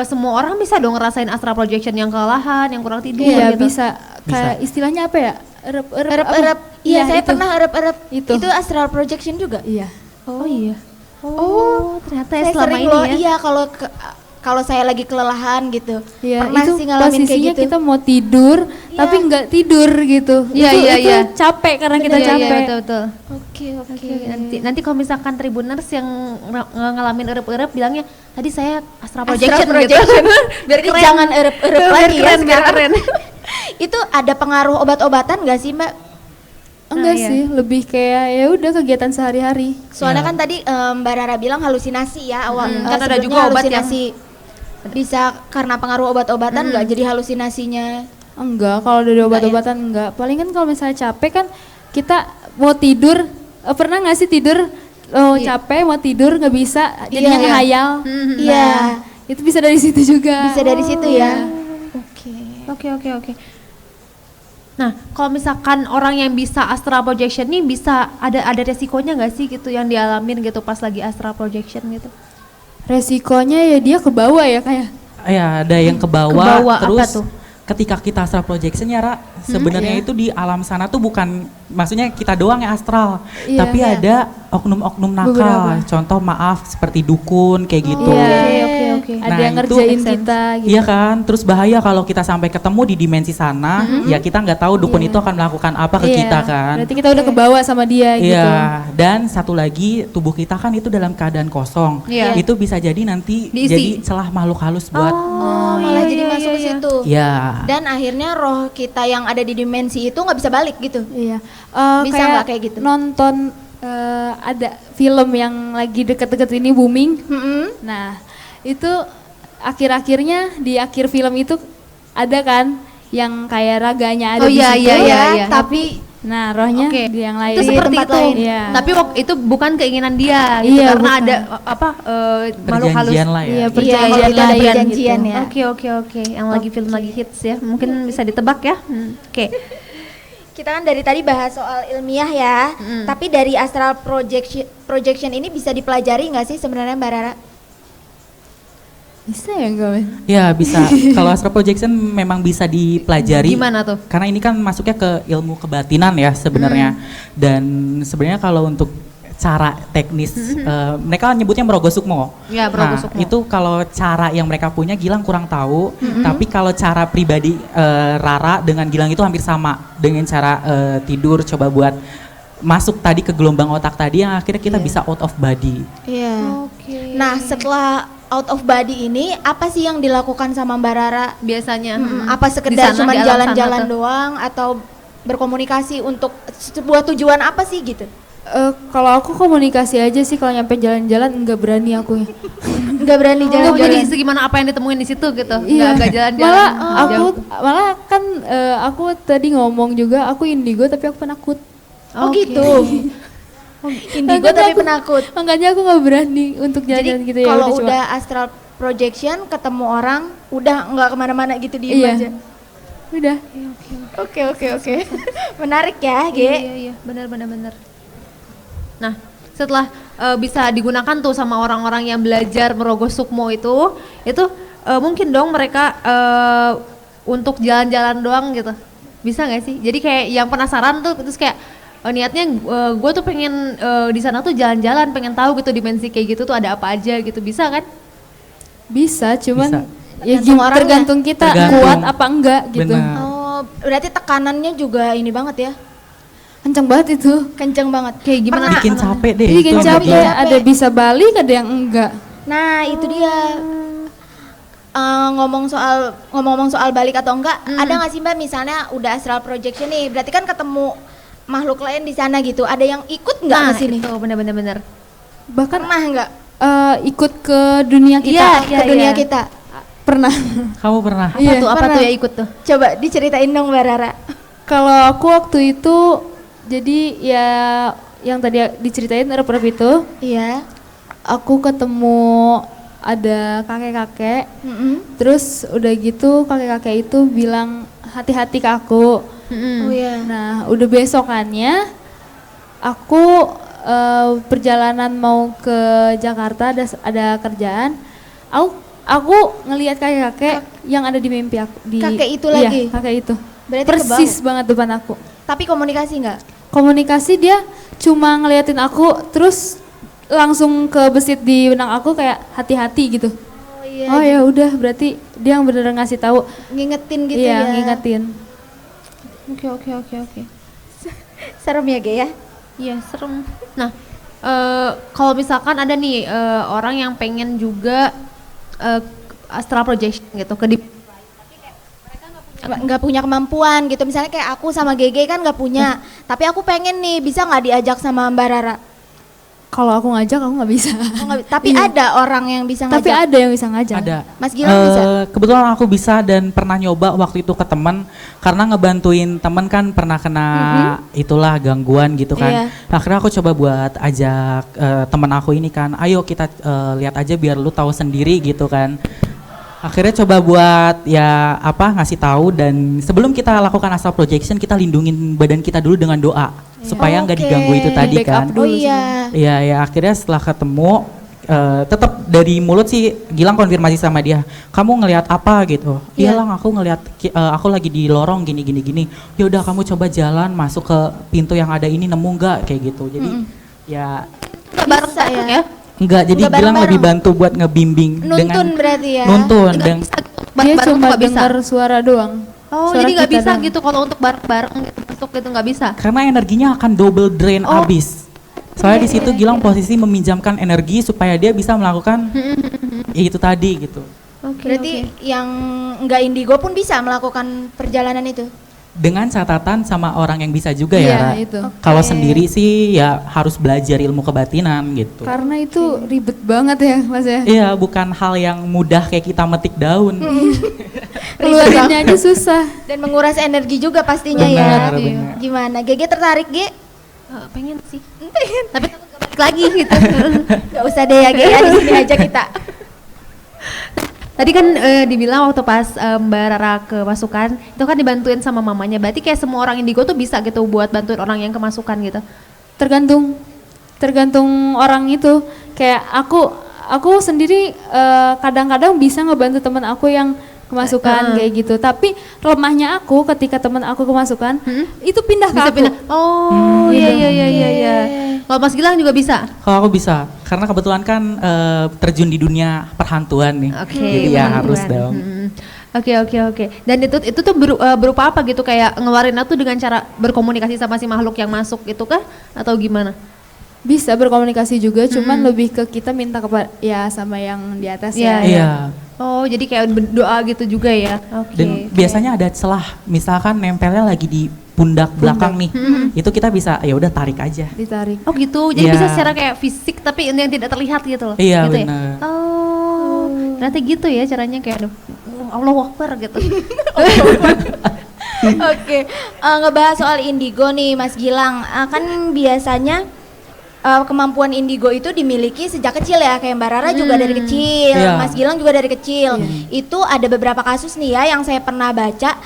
S4: semua orang bisa dong ngerasain astral projection yang kelelahan, yang kurang tidur
S3: Iya
S4: gitu.
S3: bisa. Kayak istilahnya apa ya?
S2: Erep-erep. Iya, saya
S3: itu.
S2: pernah erep-erep.
S3: Itu.
S2: Itu astral projection juga.
S3: Iya.
S4: Oh iya. Ternyata ya
S2: Saya
S4: selama
S2: sering
S4: ini
S2: loh,
S4: ya.
S2: iya kalau saya lagi kelelahan gitu.
S3: Iya,
S2: Pernah
S3: itu
S2: sih ngalamin kayak
S3: posisinya
S2: gitu.
S3: kita mau tidur tapi nggak tidur gitu.
S4: Iya,
S3: Itu-
S4: iya,
S3: itu
S4: iya.
S3: capek karena kita
S4: Iya,
S3: capek.
S4: Iya, betul.
S2: Oke.
S4: Nanti kalau misalkan Tribuners yang ngalamin erep-erep bilangnya tadi saya astral
S2: Astral
S4: projection,
S2: projection.
S4: gitu. Biar
S2: Jadi
S4: keren.
S2: jangan erep-erep
S4: Biar
S2: lagi ya
S4: keren, biar
S2: sekarang.
S4: keren.
S2: Itu ada pengaruh obat-obatan nggak sih Mbak?
S3: Enggak
S4: iya.
S3: sih, lebih kayak ya udah kegiatan sehari-hari.
S2: Soalnya
S1: Ya.
S2: kan tadi Mbak Rara bilang halusinasi ya awal.
S4: Kan ada
S2: sebelumnya
S4: juga obat yang-
S2: halusinasi. Bisa karena pengaruh obat-obatan nggak jadi halusinasinya.
S3: Enggak, kalau dari obat-obatan enggak. Paling kan kalau misalnya capek kan kita mau tidur, pernah nggak sih tidur capek mau tidur nggak bisa, jadinya
S2: Iya.
S3: ngehayal.
S2: Iya.
S3: Itu bisa dari situ juga.
S2: Bisa dari situ ya. Oke.
S4: Oke. Nah, kalau misalkan orang yang bisa astral projection nih bisa ada resikonya nggak sih gitu yang dialamin gitu pas lagi astral projection gitu?
S3: Resikonya ya dia ke bawah ya kayak.
S1: Ya, ada yang ke bawah,
S4: Kebawa apa
S1: terus
S4: tuh?
S1: ketika kita astral projection ya Ra, sebenarnya
S3: Iya.
S1: itu di alam sana tuh bukan, maksudnya kita doang yang astral,
S3: Iya.
S1: tapi ada oknum-oknum nakal,
S3: Beberapa.
S1: contoh maaf seperti dukun kayak gitu.
S4: Oke.
S3: Ada
S1: Nah,
S3: yang
S1: itu
S3: ngerjain
S4: make sense.
S3: kita gitu.
S1: Iya kan, terus bahaya kalau kita sampai ketemu di dimensi sana, ya kita nggak tahu dukun itu akan melakukan apa ke
S3: Iya,
S1: kita kan.
S3: Berarti kita udah kebawa sama dia gitu.
S1: Iya, dan satu lagi tubuh kita kan itu dalam keadaan kosong.
S4: Iya.
S1: Itu bisa jadi nanti
S4: Diisi.
S1: jadi celah makhluk halus buat
S2: Oh, malah jadi masuk ke situ.
S1: ya.
S2: Dan akhirnya roh kita yang ada di dimensi itu nggak bisa balik gitu.
S3: Iya.
S2: Bisa nggak kayak gitu?
S3: Nonton ada film yang lagi deket-deket ini booming.
S2: Mm-mm.
S3: Nah, itu akhir-akhirnya di akhir film itu ada kan yang kayak raganya ada
S4: Oh,
S3: di
S4: iya,
S3: situ.
S4: iya.
S2: Tapi
S3: Nah, rohnya
S4: Oke.
S3: di yang lain.
S4: Itu seperti
S2: tempat
S4: itu.
S2: lain.
S3: Iya.
S4: Tapi itu bukan keinginan dia gitu
S3: Iya,
S4: karena
S3: bukan.
S4: ada makhluk halus.
S1: Perjanjian lah ya.
S3: Iya,
S2: iya,
S3: perjanjian
S2: kalau kita ada
S3: lain
S2: perjanjian
S3: gitu.
S2: ya.
S4: Oke. Yang lagi film lagi hits ya. Mungkin bisa ditebak ya. Oke.
S2: Kita kan dari tadi bahas soal ilmiah ya. Tapi dari astral projection ini bisa dipelajari nggak sih sebenarnya Mbak Rara?
S3: Bisa ya enggak?
S1: Ya bisa. Kalau astral projection memang bisa dipelajari.
S4: Gimana tuh?
S1: Karena ini kan masuknya ke ilmu kebatinan ya sebenarnya. Dan sebenarnya kalau untuk cara teknis, mereka nyebutnya merogoh sukmo.
S4: Ya, merogoh sukmo.
S1: Itu kalau cara yang mereka punya Gilang kurang tahu. Tapi kalau cara pribadi Rara dengan Gilang itu hampir sama. Dengan cara tidur coba buat masuk tadi ke gelombang otak tadi yang akhirnya kita bisa out of body.
S2: Iya.
S4: Oke.
S2: Nah setelah out of body ini apa sih yang dilakukan sama Mbak Rara?
S4: Biasanya
S2: Apa
S4: Di
S2: sekedar
S4: sana,
S2: cuma
S4: di alam
S2: jalan-jalan
S4: sana tuh.
S2: doang atau berkomunikasi untuk sebuah tujuan apa sih gitu?
S3: Kalau aku komunikasi aja sih, kalau nyampe jalan-jalan enggak berani aku.
S2: Nggak berani
S4: Oh, jadi
S2: jalan-jalan.
S4: segimana apa yang ditemuin di situ gitu.
S3: Iya.
S4: Nggak jalan-jalan.
S3: Malah
S4: jauh.
S3: malah kan aku tadi ngomong juga aku indigo tapi aku penakut.
S2: Oh
S4: Oke.
S2: gitu. Indigo
S3: Makanya
S2: tapi
S3: aku-
S2: penakut.
S3: Makanya aku nggak berani untuk
S2: Jadi
S3: jalan gitu ya.
S2: kalau
S3: cuma-
S2: udah astral projection ketemu orang udah nggak kemana-mana gitu diem
S3: Iya.
S2: aja.
S3: Udah.
S2: Oke. Menarik ya, Ge.
S4: Iya, benar. Nah, setelah bisa digunakan tuh sama orang-orang yang belajar merogoh sukmo itu mungkin dong mereka untuk jalan-jalan doang gitu. Bisa nggak sih? Jadi kayak yang penasaran tuh terus kayak niatnya gue tuh pengen di sana tuh jalan-jalan, pengen tahu gitu dimensi kayak gitu tuh ada apa aja gitu. Bisa kan?
S3: Bisa, cuman ya
S2: Tergantung orangnya.
S3: tergantung kita kuat apa enggak gitu.
S1: Benar.
S2: Oh, berarti tekanannya juga ini banget ya.
S3: Kenceng banget itu.
S2: Kenceng banget.
S4: Kayak gimana?
S1: Bikin capek deh.
S3: Bikin
S1: itu
S3: capek,
S1: sama dia.
S3: ada bisa balik, ada yang enggak.
S2: Nah, itu dia. Ngomong-ngomong soal balik atau enggak, ada nggak sih Mbak misalnya udah astral projection nih, berarti kan ketemu makhluk lain di sana gitu, ada yang ikut nggak
S4: Nah,
S2: ke sini?
S4: itu benar.
S3: Bahkan
S2: Pernah nggak?
S3: ikut ke dunia kita.
S2: Ke dunia kita.
S3: Pernah.
S1: Kamu pernah?
S4: Apa
S2: pernah.
S4: tuh ya ikut tuh?
S2: Coba diceritain dong Mbak Rara.
S3: Kalau aku waktu itu jadi ya yang tadi diceritain rep-rep itu,
S2: Iya.
S3: aku ketemu ada kakek-kakek. Terus udah gitu kakek-kakek itu bilang hati-hati ke aku.
S2: Oh iya.
S3: Nah, udah besokannya aku perjalanan mau ke Jakarta, ada kerjaan. Aku ngelihat kakek-kakek yang ada di mimpi aku.
S2: Kakek itu
S3: Iya,
S2: lagi?
S3: kakek itu.
S2: Berarti
S3: Persis banget depan aku.
S2: Tapi komunikasi nggak?
S3: Komunikasi dia cuma ngeliatin aku, terus langsung ke besit di benang aku kayak hati-hati gitu.
S2: Oh iya.
S3: Oh ya udah, berarti dia yang bener ngasih tahu.
S2: Ngingetin gitu
S3: Iya,
S2: ya.
S3: ngingetin.
S4: Oke.
S2: Serem ya Ge ya?
S4: Iya, serem. Nah, kalau misalkan ada nih orang yang pengen juga astral projection gitu ke
S2: Nggak punya kemampuan gitu, misalnya kayak aku sama GG kan nggak punya, tapi aku pengen nih, bisa nggak diajak sama Mbak Rara?
S3: Kalau aku ngajak aku nggak bisa.
S2: Oh, tapi ada orang yang bisa ngajak.
S3: Tapi ada yang bisa ngajak.
S1: Ada.
S2: Mas Gilang bisa?
S1: Kebetulan aku bisa dan pernah nyoba waktu itu ke teman karena ngebantuin teman kan pernah kena itulah gangguan gitu kan.
S2: Iya.
S1: Akhirnya aku coba buat ajak teman aku ini kan, ayo kita lihat aja biar lu tahu sendiri gitu kan. Akhirnya coba buat ya ngasih tahu, dan sebelum kita lakukan astral projection kita lindungin badan kita dulu dengan doa supaya nggak
S2: Oke.
S1: diganggu itu tadi
S3: Backup
S1: kan.
S2: Oh iya.
S1: Iya ya, akhirnya setelah ketemu tetap dari mulut sih Gilang konfirmasi sama dia, kamu ngelihat apa gitu. Iya Lang, aku ngelihat aku lagi di lorong gini. Ya udah kamu coba jalan masuk ke pintu yang ada ini, nemu nggak kayak gitu. Jadi ya
S4: bareng
S2: Bisa
S4: ya?
S1: enggak, jadi
S2: Nggak
S1: Gilang
S2: bareng-bareng.
S1: lebih bantu buat ngebimbing
S2: Nuntun berarti ya?
S1: nuntun dan
S3: Dia
S4: Bareng-bareng
S3: cuma
S4: tuh nggak bisa.
S3: dengar suara doang.
S4: Oh,
S3: Suara
S4: jadi nggak
S3: kita
S4: bisa
S3: doang.
S4: gitu kalau untuk bareng-bareng gitu masuk gitu nggak bisa.
S1: karena energinya akan double drain abis. Soalnya di situ Gilang posisi meminjamkan energi supaya dia bisa melakukan ya itu tadi gitu.
S2: Berarti yang nggak indigo pun bisa melakukan perjalanan itu?
S1: Dengan catatan sama orang yang bisa juga
S3: Iya,
S1: ya, Ra.
S3: itu.
S1: Kalau sendiri sih ya harus belajar ilmu kebatinan gitu.
S3: Karena itu ribet banget ya Mas ya.
S1: Iya, bukan hal yang mudah kayak kita metik daun.
S3: Keluarinnya aja susah.
S2: Dan menguras energi juga pastinya
S1: Benar,
S2: ya.
S1: benar.
S2: Gimana? GG tertarik Ge?
S4: Pengen sih. Tapi takut nggak balik lagi gitu.
S2: Gak usah deh ya Ge ya, di sini aja kita.
S4: Tadi kan dibilang waktu pas Mbak Rara kemasukan itu kan dibantuin sama mamanya. Berarti kayak semua orang indigo tuh bisa gitu buat bantuin orang yang kemasukan gitu.
S3: Tergantung orang itu. Kayak aku sendiri kadang-kadang bisa ngebantu teman aku yang kemasukan kayak gitu. Tapi lemahnya aku ketika teman aku kemasukan itu pindah ke
S4: Bisa
S3: aku.
S4: pindah. Oh, iya. Kalau Mas Gilang juga bisa.
S1: Kalau aku bisa, karena kebetulan kan terjun di dunia perhantuan nih.
S4: Oke.
S1: Jadi ya
S4: benar,
S1: harus
S4: benar.
S1: dong.
S4: Oke. Dan itu tuh berupa apa gitu, kayak ngeluarinnya tuh dengan cara berkomunikasi sama si makhluk yang masuk itu kah atau gimana?
S3: Bisa berkomunikasi juga, cuman lebih ke kita minta kepada ya sama yang di atas
S4: Iya,
S3: ya.
S1: Iya.
S4: Oh, jadi kayak doa gitu juga ya. Oke.
S1: Dan biasanya ada celah, misalkan nempelnya lagi di pundak belakang nih. Itu kita bisa ya udah tarik aja.
S3: Ditarik.
S4: Oh gitu, jadi
S1: Iya.
S4: bisa secara kayak fisik tapi yang tidak terlihat gitu loh.
S1: Iya,
S4: gitu
S1: benar.
S4: Ya? Oh, ternyata gitu ya caranya, kayak aduh, Allahu Akbar gitu.
S2: Oke, ngebahas soal indigo nih Mas Gilang. Kan biasanya kemampuan indigo itu dimiliki sejak kecil ya, kayak Mbak Rara juga dari kecil,
S1: Iya.
S2: Mas Gilang juga dari kecil. Itu ada beberapa kasus nih ya yang saya pernah baca,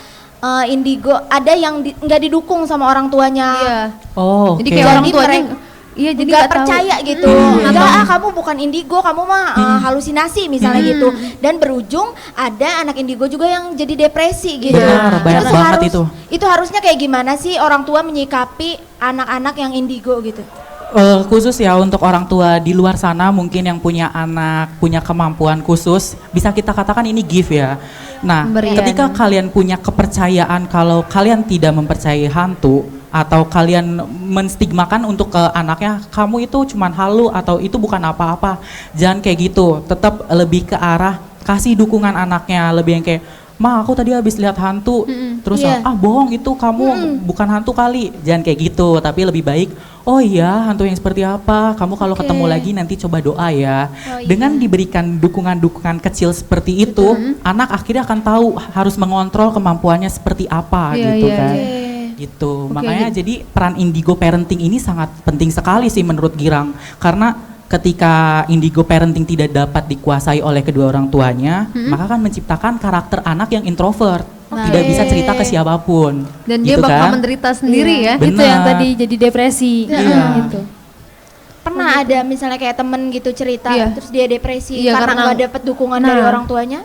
S2: indigo ada yang nggak didukung sama orang tuanya.
S4: Iya.
S1: Oh,
S4: Jadi
S1: oke.
S4: kayak orang
S2: Jadi
S4: tuanya
S2: mereka
S4: iya jadi
S2: nggak
S4: nggak tahu.
S2: percaya gitu. Enggak, kamu bukan indigo, kamu mah halusinasi misalnya gitu. Dan berujung ada anak indigo juga yang jadi depresi gitu.
S1: Benar, banyak banget itu.
S2: Itu harusnya kayak gimana sih orang tua menyikapi anak-anak yang indigo gitu?
S1: Khusus ya untuk orang tua di luar sana mungkin yang punya anak, punya kemampuan khusus, bisa kita katakan ini gift ya. Nah,
S4: Pemberian.
S1: ketika kalian punya kepercayaan kalau kalian tidak mempercayai hantu atau kalian menstigmakan untuk ke anaknya, kamu itu cuman halu atau itu bukan apa-apa. Jangan kayak gitu, tetap lebih ke arah kasih dukungan anaknya, lebih yang kayak Ma, aku tadi habis lihat hantu, terus
S2: Iya.
S1: bohong itu kamu bukan hantu kali, jangan kayak gitu, tapi lebih baik, oh iya hantu yang seperti apa, kamu kalau
S2: Oke.
S1: ketemu lagi nanti coba doa ya.
S2: Oh, iya.
S1: Dengan diberikan dukungan-dukungan kecil seperti itu, anak akhirnya akan tahu harus mengontrol kemampuannya seperti apa
S4: Iya,
S1: gitu
S4: iya,
S1: kan.
S2: iya.
S1: Gitu,
S4: Oke,
S1: makanya jadi peran indigo parenting ini sangat penting sekali sih menurut Girang, karena ketika indigo parenting tidak dapat dikuasai oleh kedua orang tuanya, maka kan menciptakan karakter anak yang introvert, tidak bisa cerita ke siapapun.
S4: Dan dia
S1: gitu
S4: bakal
S1: kan?
S4: menderita sendiri ya.
S1: Benar.
S3: Itu yang tadi jadi depresi.
S1: Iya.
S3: Gitu.
S2: Pernah ada misalnya kayak temen gitu cerita,
S4: Iya.
S2: terus dia depresi
S4: Iya,
S2: karena
S4: karena-
S2: nggak dapet dukungan dari
S4: Nah.
S2: orang tuanya?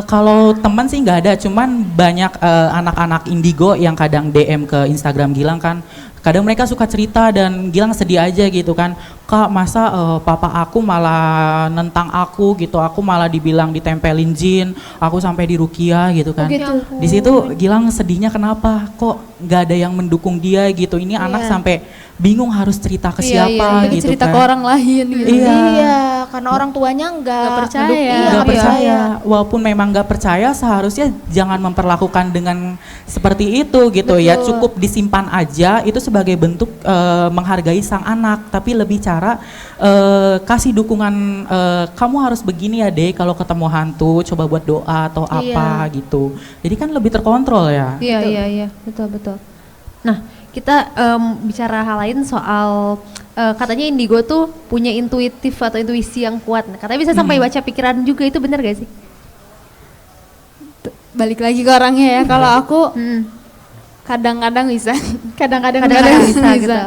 S1: Kalau teman sih nggak ada, cuman banyak anak-anak indigo yang kadang DM ke Instagram Gilang kan, kadang mereka suka cerita dan Gilang sedih aja gitu kan, Kak masa papa aku malah nentang aku gitu, aku malah dibilang ditempelin jin, aku sampai dirukiah gitu kan.
S2: gitu.
S1: Di situ Gilang sedihnya kenapa, kok nggak ada yang mendukung dia gitu, ini anak sampai bingung harus cerita ke
S4: Iya,
S1: siapa
S3: Tapi
S1: gitu
S3: cerita
S1: kan.
S3: ke orang lain gitu.
S1: Iya.
S2: Iya, karena orang tuanya nggak
S3: Nggak percaya.
S2: ngedukung, iya,
S1: Nggak
S2: nggak
S1: percaya, walaupun memang nggak percaya seharusnya jangan memperlakukan dengan seperti itu gitu ya,
S2: Betul.
S1: cukup disimpan aja itu sebagai bentuk menghargai sang anak, tapi lebih cara kasih dukungan, kamu harus begini ya deh kalau ketemu hantu, coba buat doa atau apa gitu, jadi kan lebih terkontrol ya.
S4: Iya, iya, iya, betul, betul. Nah, kita bicara hal lain soal katanya indigo tuh punya intuitif atau intuisi yang kuat. Nah, katanya bisa sampai baca pikiran juga, itu benar gak sih?
S3: Balik lagi ke orangnya ya. Kalau aku
S4: Hmm.
S3: kadang-kadang bisa.
S2: Kadang-kadang
S4: Kadang-kadang
S2: nggak.
S4: bisa gitu.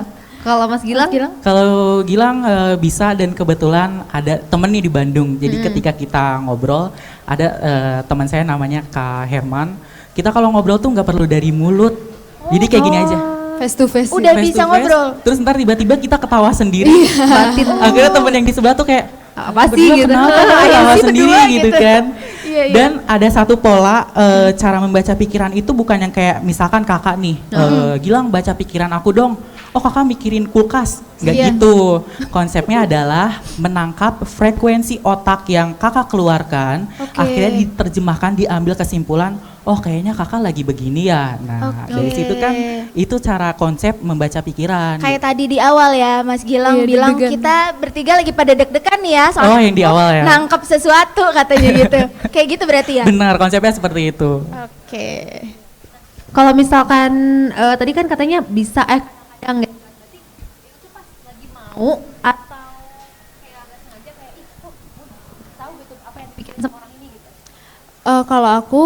S4: Kalau Mas Gilang?
S1: Kalau Gilang bisa, dan kebetulan ada temen nih di Bandung. Jadi ketika kita ngobrol, ada teman saya namanya Kak Herman. Kita kalau ngobrol tuh nggak perlu dari mulut. Jadi kayak gini aja.
S3: Face to face.
S2: Udah
S1: Face
S2: bisa
S1: to face,
S2: ngobrol.
S1: Terus ntar tiba-tiba kita ketawa sendiri.
S4: Batin.
S1: Akhirnya temen yang di sebelah tuh kayak
S4: Apa sih
S1: "Berdua
S4: gitu?"
S1: kenapa kok
S2: Iya
S1: ketawa
S2: sih,
S1: sendiri
S2: berdua
S1: gitu
S2: gitu.
S1: kan.
S2: Iya, iya.
S1: Dan ada satu pola cara membaca pikiran itu bukan yang kayak misalkan kakak nih, Gilang baca pikiran aku dong. Oh kakak mikirin kulkas, nggak
S2: Iya.
S1: gitu. Konsepnya adalah menangkap frekuensi otak yang kakak keluarkan,
S2: Oke.
S1: akhirnya diterjemahkan, diambil kesimpulan, oh kayaknya kakak lagi begini ya. Nah
S2: Oke.
S1: dari situ kan itu cara konsep membaca pikiran.
S2: Kayak tadi di awal ya Mas Gilang
S3: Iya,
S2: bilang
S3: deg-degan.
S2: kita bertiga lagi pada deg-degan nih ya
S1: Oh yang di awal ya.
S2: nangkep sesuatu katanya gitu. Kayak gitu berarti ya?
S1: Benar, konsepnya seperti itu.
S2: Oke.
S4: Kalau misalkan tadi kan katanya bisa yang nggak berarti itu pas lagi mau atau kayak nggak sengaja kayak ih kok gue tahu gitu apa yang dipikirin sama orang ini gitu.
S3: Kalau aku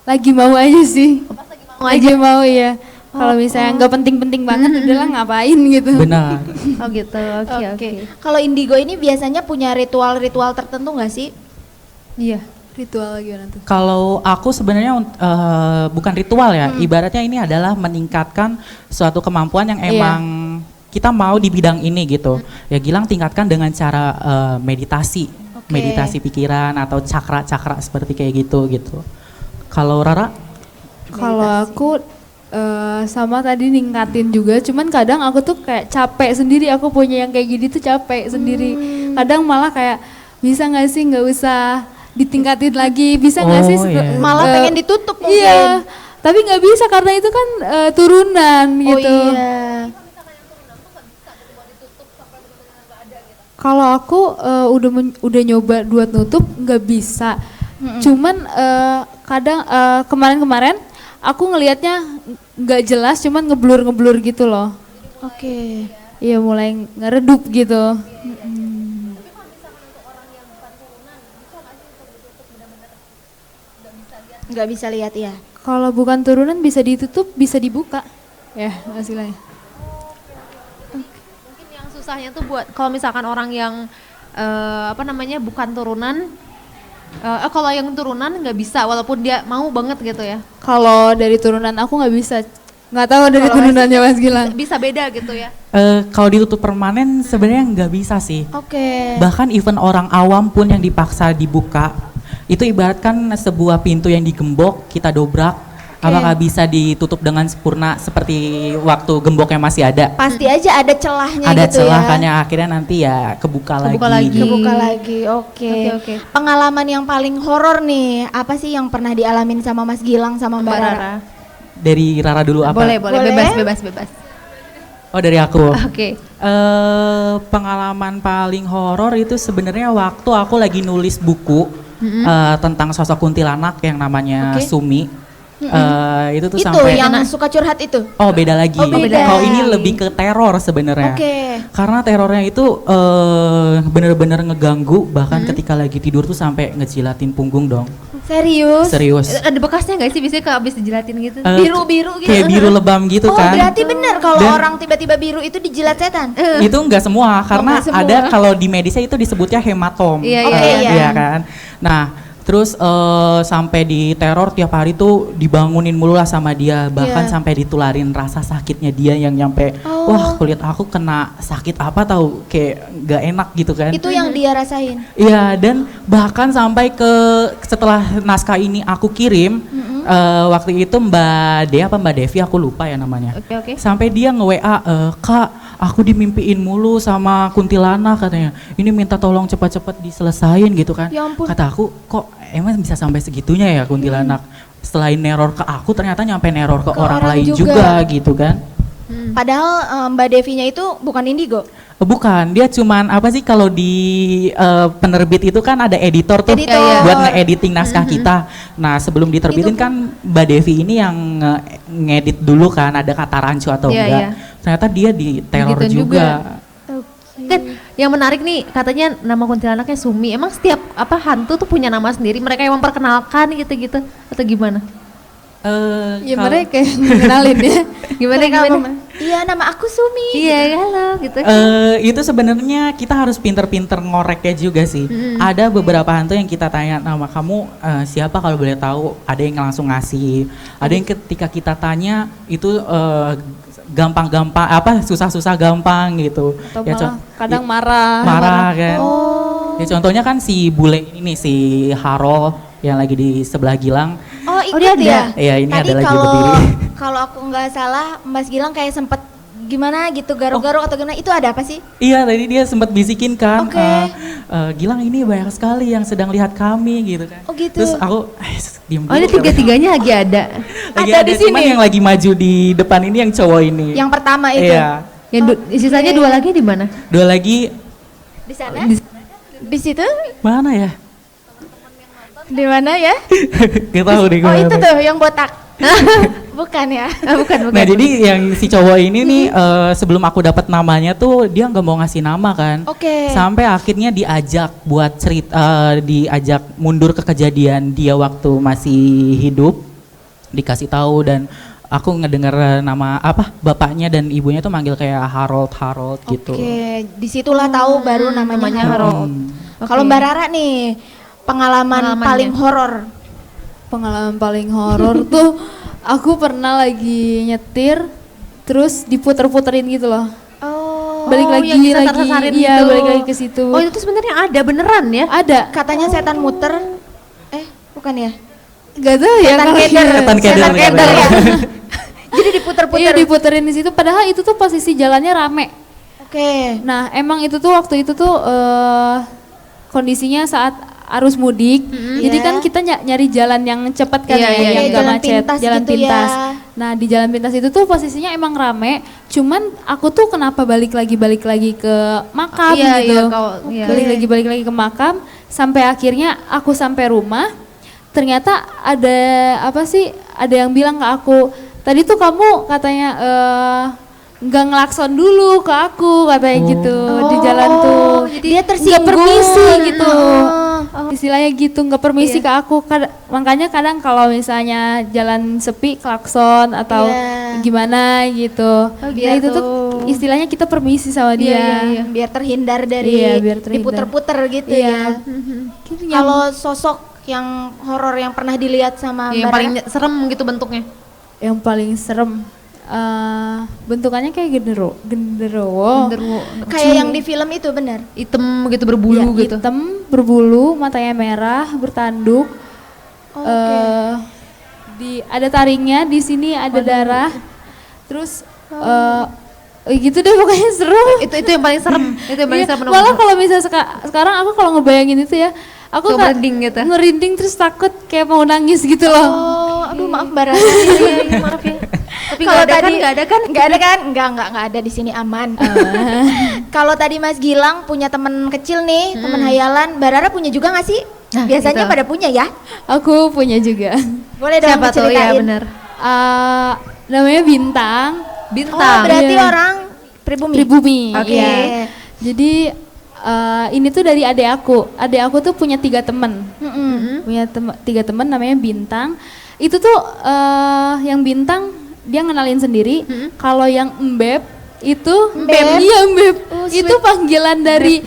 S3: lagi mau aja sih.
S4: Pas lagi mau
S3: Lagi
S4: aja.
S3: mau ya. Kalau misalnya nggak penting-penting banget, udahlah ngapain gitu.
S1: Benar.
S4: Oh gitu. Oke oke.
S2: Kalau indigo ini biasanya punya ritual-ritual tertentu nggak sih?
S4: Iya.
S3: Ritual gimana tuh?
S1: Kalau aku sebenarnya bukan ritual ya, ibaratnya ini adalah meningkatkan suatu kemampuan yang emang kita mau di bidang ini gitu. Ya Gilang tingkatkan dengan cara meditasi,
S2: Oke.
S1: meditasi pikiran atau cakra-cakra seperti kayak gitu gitu. Kalau Rara?
S3: Kalau aku sama tadi ningkatin juga, cuman kadang aku tuh kayak capek sendiri, aku punya yang kayak gini tuh capek sendiri. Kadang malah kayak bisa nggak sih nggak usah ditingkatin lagi, bisa nggak
S1: Oh,
S3: sih
S1: iya.
S2: Malah pengen ditutup mungkin.
S3: Iya, tapi nggak bisa karena itu kan turunan
S2: Oh
S3: gitu.
S2: iya.
S3: Kalau aku udah nyoba buat nutup nggak bisa. Cuman kadang kemarin-kemarin aku ngelihatnya nggak jelas, cuman ngeblur gitu loh.
S2: Oke.
S3: Iya mulai ngeredup gitu.
S2: Nggak bisa lihat ya.
S3: Kalau bukan turunan bisa ditutup, bisa dibuka. Ya, hasilnya.
S4: Mungkin yang susahnya tuh buat kalau misalkan orang yang bukan turunan, kalau yang turunan nggak bisa walaupun dia mau banget gitu ya.
S3: Kalau dari turunan aku nggak bisa. Nggak tahu dari turunannya Mas Gilang.
S4: Bisa beda gitu ya.
S1: Kalau ditutup permanen sebenarnya nggak bisa sih.
S2: Oke.
S1: Bahkan even orang awam pun yang dipaksa dibuka, itu ibaratkan sebuah pintu yang digembok, kita dobrak, apakah bisa ditutup dengan sempurna seperti waktu gemboknya masih ada?
S2: Pasti aja ada celahnya
S1: Ada
S2: gitu
S1: celah
S2: ya.
S1: kan yang akhirnya nanti ya kebuka lagi.
S2: Kebuka lagi. Oke.
S4: Oke.
S2: Pengalaman yang paling horor nih, apa sih yang pernah dialamin sama Mas Gilang sama Mbak Rara?
S1: Dari Rara dulu apa?
S4: Boleh,
S2: Boleh.
S4: bebas.
S1: Oh dari aku.
S4: Oke.
S1: Pengalaman paling horor itu sebenarnya waktu aku lagi nulis buku tentang sosok kuntilanak yang namanya
S2: Oke.
S1: Sumi. Itu tuh
S2: Itu
S1: sampai
S2: yang suka curhat itu?
S1: oh beda lagi.
S2: Oh, beda.
S1: Kalau ini lebih ke teror sebenarnya.
S2: Oke.
S1: Karena terornya itu bener-bener ngeganggu, bahkan ketika lagi tidur tuh sampai ngejilatin punggung dong.
S2: Serius?
S1: Serius.
S4: Ada bekasnya nggak sih biasanya kalau abis dijilatin gitu?
S2: Biru-biru gitu?
S1: Kayak biru lebam gitu
S2: Oh
S1: kan.
S2: berarti benar kalau
S1: Dan-
S2: orang tiba-tiba biru itu dijilat setan?
S1: Itu enggak semua karena
S2: nggak semua.
S1: ada kalau di medisnya itu disebutnya hematom.
S4: Iya,
S2: Oke, iya.
S1: Iya kan. Nah, terus sampai di teror tiap hari tuh dibangunin mulu lah sama dia, bahkan
S2: Iya.
S1: sampai ditularin rasa sakitnya dia yang nyampe
S2: Oh.
S1: wah kulit aku kena sakit apa tahu kayak nggak enak gitu kan.
S2: Itu yang dia rasain?
S1: Iya, dan bahkan sampai ke setelah naskah ini aku kirim, waktu itu Mbak Devi aku lupa ya namanya.
S4: Oke.
S1: Sampai dia nge-WA, Kak, aku dimimpiin mulu sama kuntilanak katanya. Ini minta tolong cepat-cepat diselesain gitu kan.
S2: Ya ampun.
S1: Kata aku, kok emang bisa sampai segitunya ya kuntilanak? Selain neror ke aku, ternyata nyampe neror ke orang lain juga gitu kan.
S2: Padahal Mbak Devinya itu bukan indigo?
S1: Bukan, dia cuman apa sih kalau di penerbit itu kan ada editor tuh
S2: Editor.
S1: buat nge-editing naskah kita. Nah sebelum diterbitin kan Mbak Devi ini yang ngedit dulu kan ada kata rancu atau
S4: Iya,
S1: enggak.
S4: iya.
S1: Ternyata dia di teror
S4: Digituin
S1: juga.
S4: Kan yang menarik nih katanya nama kuntilanaknya Sumi. Emang setiap hantu tuh punya nama sendiri? Mereka yang memperkenalkan gitu-gitu atau gimana?
S3: Ya
S1: Kalau-
S3: mereka yang kenalin ya.
S4: Gimana?
S2: Iya nama aku Sumi.
S4: Iya, halo gitu.
S1: Itu sebenarnya kita harus pinter-pinter ngoreknya juga sih. Ada beberapa hantu yang kita tanya nama kamu siapa kalau boleh tahu. Ada yang langsung ngasih. Ada yang ketika kita tanya itu gampang-gampang susah-susah gampang gitu.
S3: Atau
S1: Ya,
S3: malah kadang marah.
S1: marah kan.
S2: Oh.
S1: Ya contohnya kan si bule ini nih si Harol yang lagi di sebelah Gilang.
S2: Oh ikut
S4: dia ada?
S2: ya?
S1: Iya, ini
S2: Tadi
S1: ada lagi
S2: kalau
S1: berdiri.
S2: kalau aku nggak salah Mas Gilang kayak sempet gimana gitu garuk-garuk atau gimana, itu ada apa sih?
S1: Iya, tadi dia sempat bisikin kan,
S2: Oke.
S1: Gilang ini banyak sekali yang sedang lihat kami gitu kan.
S2: Oh, gitu.
S1: Terus aku diem
S4: Oh ini
S1: dulu.
S4: tiga-tiganya lagi ada.
S1: Lagi
S2: ada
S1: ada
S2: di
S1: cuman
S2: sini.
S1: yang lagi maju di depan ini yang cowok ini.
S2: Yang pertama itu?
S1: Iya.
S4: Yang sisanya dua lagi di mana?
S1: Dua lagi
S2: Di sana? Di situ?
S1: mana ya?
S2: Di mana ya?
S1: Gak tahu deh
S2: Oh
S1: gimana.
S2: itu tuh yang botak. Bukan ya?
S4: Bukan.
S1: Nah jadi yang si cowok ini nih sebelum aku dapat namanya tuh dia nggak mau ngasih nama kan.
S2: Oke.
S1: Sampai akhirnya diajak buat diajak mundur ke kejadian dia waktu masih hidup, dikasih tahu dan aku ngedengar nama bapaknya dan ibunya tuh manggil kayak Harold gitu.
S2: Oke, disitulah tahu baru namanya Harold.
S1: Hmm.
S2: Kalau Mbak Rara nih, pengalaman
S4: Pengalamannya.
S2: paling horor.
S3: Pengalaman paling horor tuh aku pernah lagi nyetir terus diputer-puterin gitu loh.
S2: Oh,
S3: Balik lagi
S4: yang
S3: lagi.
S4: disasar-sasarin
S3: Iya,
S4: gitu.
S3: balik lagi ke situ.
S4: Oh itu tuh sebenarnya ada beneran ya?
S3: Ada.
S2: katanya setan muter. Bukan ya?
S3: Gak tahu ya.
S2: Setan
S3: kalau-
S2: keder.
S1: Setan keder,
S2: Setan keder
S1: keder.
S2: ya. Jadi diputer-puter.
S3: Iya diputerin di situ. Padahal itu tuh posisi jalannya rame.
S2: Oke.
S3: Nah emang itu tuh waktu itu tuh kondisinya saat arus mudik. Jadi
S2: Iya.
S3: kan kita nyari jalan yang cepat kan
S4: Iya,
S3: ya,
S4: iya,
S3: yang
S2: iya.
S3: gak
S2: Jalan
S3: macet,
S2: pintas
S3: jalan
S2: gitu
S3: pintas.
S2: ya.
S3: Nah di jalan pintas itu tuh posisinya emang rame. Cuman aku tuh kenapa balik lagi ke makam
S4: Iya,
S3: gitu.
S4: iya, iya.
S3: Balik lagi ke makam. Sampai akhirnya aku sampai rumah. Ternyata ada ada yang bilang ke aku, tadi tuh kamu katanya nggak ngelakson dulu ke aku katanya gitu di jalan tuh.
S2: Dia tersinggung.
S3: Nggak permisi gitu. Istilahnya gitu, nggak permisi ke aku. Makanya kadang kalau misalnya jalan sepi klakson atau
S2: Iya.
S3: gimana gitu. Nah
S2: biar
S3: itu tuh istilahnya kita permisi sama dia.
S2: biar terhindar dari
S3: Iya, biar terhindar.
S2: diputer-puter gitu
S3: Iya.
S2: ya.
S3: Gitu,
S2: Kalau sosok yang horor yang pernah dilihat sama
S4: Yang
S2: Mbak
S4: paling
S2: Rara?
S4: serem gitu bentuknya.
S3: yang paling serem bentukannya kayak genderuwo.
S4: Genderuwo.
S2: Kayak yang di film itu benar.
S4: Hitam gitu berbulu
S3: Ya,
S4: gitu.
S3: hitam, berbulu, matanya merah, bertanduk. Ada taringnya, di sini ada darah. Terus gitu deh pokoknya seru.
S4: Itu yang paling serem. Itu yang paling
S3: Iya,
S4: serem.
S3: malah kalau misalnya sekarang aku kalau ngebayangin itu ya, aku
S4: Suka merinding gitu.
S3: ngerinding terus takut kayak mau nangis gitu loh.
S2: Oh, aduh maaf Mbak Rara.
S4: Iya, maaf ya. Tapi
S2: Kalau
S4: nggak ada kan?
S2: tadi
S4: Nggak ada kan?
S2: Nggak ada kan? Nggak ada di sini aman. Kalau tadi Mas Gilang punya teman kecil nih, teman hayalan, Mbak Rara punya juga nggak sih?
S4: Nah,
S2: Biasanya
S4: gitu.
S2: pada punya ya.
S3: Aku punya juga.
S2: Boleh dong
S4: Siapa tuh? Ya
S2: diceritain.
S4: benar.
S3: Namanya Bintang.
S2: Oh,
S4: Bintang.
S2: berarti
S3: Iya.
S2: orang pribumi.
S3: Pribumi.
S2: Oke.
S3: Iya. Jadi ini tuh dari adik aku. Adik aku tuh punya 3 temen. Punya 3 temen namanya Bintang. Itu tuh yang Bintang dia ngenalin sendiri. Kalau yang Embeb itu
S2: Embeb?
S3: Iya Embeb.
S2: Oh,
S3: Itu
S2: sweet.
S3: panggilan dari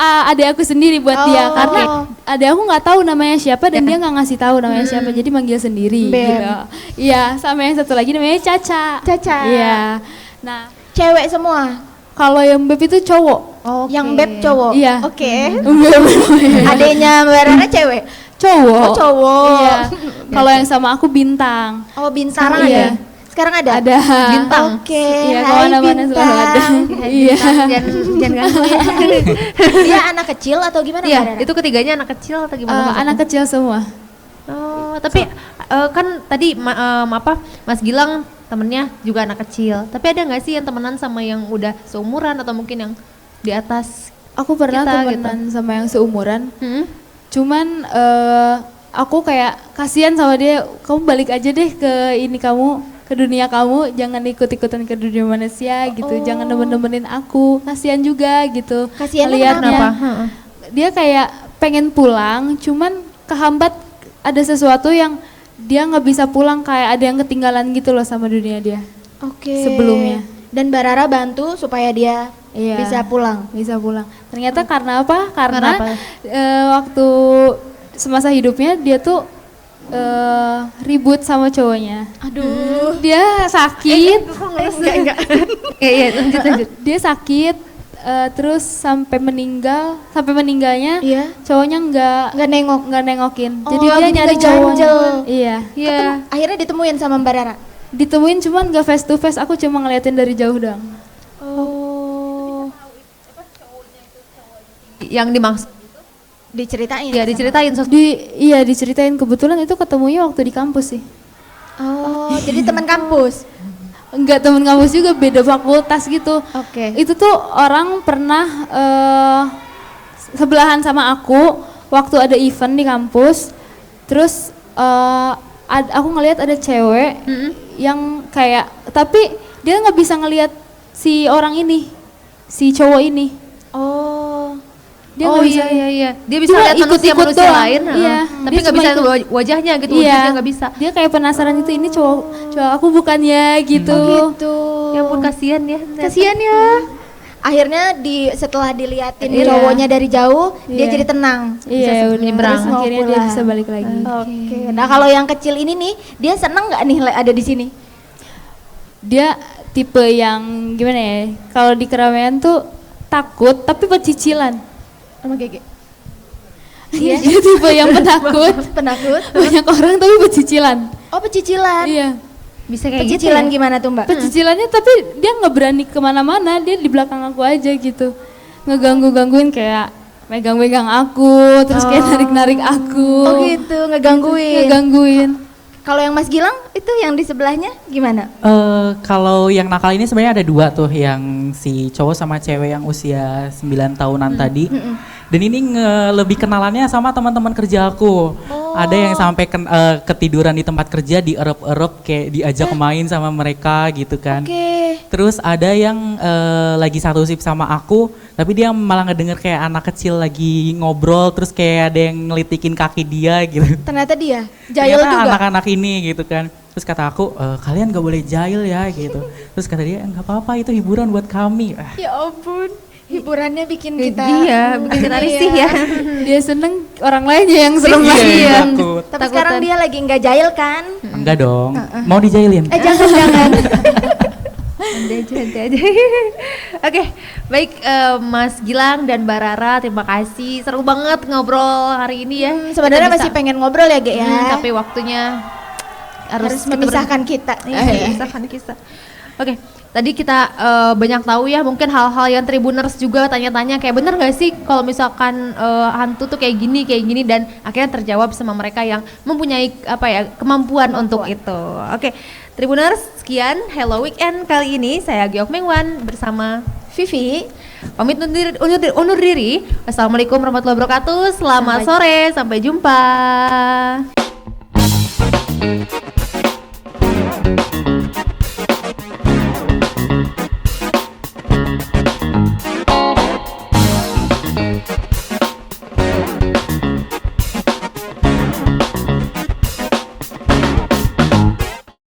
S3: adik aku sendiri buat dia
S2: Oh.
S3: karena adik aku nggak tahu namanya siapa dan dia nggak ngasih tahu namanya siapa jadi manggil sendiri
S2: Embeb.
S3: gitu. Iya, sama yang satu lagi namanya Caca.
S2: Caca.
S3: Iya. Nah,
S2: Cewek semua.
S3: kalau yang Beb itu cowok.
S2: Yang beb cowok.
S3: Iya.
S2: Oke.
S3: Beb
S2: Adanya Mbak Rara cewek.
S3: cowok.
S2: Oh, cowok.
S3: Iya. Kalau yang sama aku Bintang.
S2: Oh, Bintang
S3: Sekarang
S2: ada.
S3: ada.
S2: Sekarang ada.
S3: Ada.
S4: Bintang.
S2: Oke.
S3: Iya,
S2: Hai
S3: kemana-mana selalu ada.
S2: Bintang.
S3: Iya.
S4: Jangan ganggu ya.
S2: Dia anak kecil atau gimana Mbak
S4: Iya,
S2: Rara?
S4: itu ketiganya anak kecil atau gimana? maksudnya?
S3: Anak kecil semua.
S4: Oh, tapi kan tadi Mas Gilang temennya juga anak kecil. Tapi ada nggak sih yang temenan sama yang udah seumuran atau mungkin yang di atas?
S3: Aku pernah
S4: Kita
S3: temenan sama yang seumuran.
S4: Hmm?
S3: Cuman aku kayak kasihan sama dia. Kamu balik aja deh ke ini kamu, ke dunia kamu. Jangan ikut-ikutan ke dunia manusia gitu. Jangan nemen-nemenin aku. Kasihan juga gitu.
S2: Kasihannya
S3: Ngeliatnya.
S2: kenapa?
S4: Heeh.
S3: Dia kayak pengen pulang, cuman kehambat ada sesuatu yang dia nggak bisa pulang, kayak ada yang ketinggalan gitu loh sama dunia dia.
S2: Oke.
S3: Sebelumnya.
S2: Dan Mbak Rara bantu supaya dia
S3: Iya.
S2: bisa pulang.
S3: Bisa pulang. Ternyata karena apa? Karena
S4: Kenapa?
S3: Waktu semasa hidupnya dia tuh ribut sama cowoknya.
S2: Aduh.
S3: Dia sakit.
S2: Enggak.
S4: Iya, lanjut.
S3: Dia sakit terus sampai meninggalnya
S2: Iya.
S3: cowoknya
S2: Nggak nengok.
S3: nggak nengokin.
S2: Oh,
S3: Jadi dia
S2: jadi
S3: nyari
S2: ngeganjel.
S3: cowoknya. Iya.
S4: Iya.
S2: Akhirnya ditemuin sama Mbak Rara.
S3: Ditemuin cuman gak face to face, aku cuma ngeliatin dari jauh doang.
S2: Oh.
S4: Yang dimaksud
S2: Diceritain.
S4: ya diceritain
S3: Iya diceritain, kebetulan itu ketemunya waktu di kampus sih.
S2: Oh, jadi teman kampus.
S3: Enggak temen kampus juga, beda fakultas gitu.
S2: Oke.
S3: Itu tuh orang pernah sebelahan sama aku waktu ada event di kampus. Terus aku ngelihat ada cewek yang kayak, tapi dia nggak bisa ngelihat si orang ini, si cowok ini.
S2: Oh.
S3: Dia
S4: oh
S3: nggak bisa.
S4: iya. Dia bisa
S3: Cuma
S4: lihat manusia
S3: ikut-ikut
S4: manusia
S3: doang.
S4: lain,
S3: Iya.
S4: tapi
S3: Dia
S4: nggak
S3: cuma
S4: bisa lihat
S3: ikut.
S4: wajahnya gitu.
S3: Iya.
S4: Wujudnya nggak bisa.
S3: Dia kayak penasaran itu, ini cowok aku bukan ya gitu.
S2: Gitu.
S4: Ya ampun kasihan ya.
S2: Kasihan ya. Akhirnya setelah diliatin
S3: Iya.
S2: cowoknya dari jauh, dia
S3: Iya.
S2: jadi tenang.
S3: Iya, udah.
S4: menyeberang.
S3: Terus akhirnya dia
S2: pulang.
S3: bisa balik lagi.
S2: Oke. Nah, kalau yang kecil ini nih, dia seneng nggak nih ada di sini?
S3: Dia tipe yang gimana ya? Kalau di keramaian tuh takut tapi pecicilan.
S2: Sama Gege.
S3: Dia tipe yang penakut.
S2: Penakut.
S3: Banyak orang tapi pecicilan.
S2: Oh, pecicilan.
S3: Iya.
S4: Bisa kayak gitu
S2: Pecicilan
S4: ya?
S2: gimana tuh, Mbak?
S3: Pecicilannya tapi dia nggak berani kemana-mana. Dia di belakang aku aja gitu. Ngeganggu-gangguin kayak megang-megang aku, terus kayak narik-narik aku.
S2: Oh gitu, ngegangguin.
S3: Ngegangguin.
S2: Kalau yang Mas Gilang itu yang di sebelahnya gimana?
S1: Kalau yang nakal ini sebenarnya ada 2 tuh, yang si cowok sama cewek yang usia 9 tahunan tadi. Dan ini lebih kenalannya sama teman-teman kerja aku. Ada yang sampai ketiduran di tempat kerja, dierep-erep kayak diajak main sama mereka gitu kan.
S2: Oke.
S1: Terus ada yang lagi satu shift sama aku, tapi dia malah ngedenger kayak anak kecil lagi ngobrol, terus kayak ada yang ngelitikin kaki dia gitu.
S2: Ternyata dia jahil
S1: Ternyata
S2: juga.
S1: anak-anak ini gitu kan. Terus kata aku, kalian gak boleh jahil ya gitu. Terus kata dia, nggak apa-apa itu hiburan buat kami.
S2: Ya ampun, hiburannya bikin kita.
S4: Iya, bikin kita risih ya.
S3: Dia seneng orang lainnya yang serem
S1: Iya,
S3: lagi.
S1: yang takut.
S2: Tapi sekarang dia lagi nggak jahil kan?
S1: Enggak dong, mau dijailin?
S2: Jangan.
S4: Aja. Oke, baik Mas Gilang dan Mbak Rara, terima kasih. Seru banget ngobrol hari ini ya.
S2: Sebenarnya
S4: Kita
S2: masih
S4: bisa-
S2: pengen ngobrol ya, Ge ya.
S4: tapi waktunya
S2: harus
S4: kita
S2: memisahkan kita.
S4: memisahkan kita. Oke, tadi kita banyak tahu ya, mungkin hal-hal yang Tribuners juga tanya-tanya kayak bener nggak sih kalau misalkan hantu tuh kayak gini dan akhirnya terjawab sama mereka yang mempunyai apa ya kemampuan untuk itu. Oke, Tribuners, sekian Hello Weekend kali ini. Saya Giok Mengwan bersama
S2: Vivi.
S4: pamit undur diri. Wassalamualaikum warahmatullahi wabarakatuh. Selamat sore, sampai jumpa.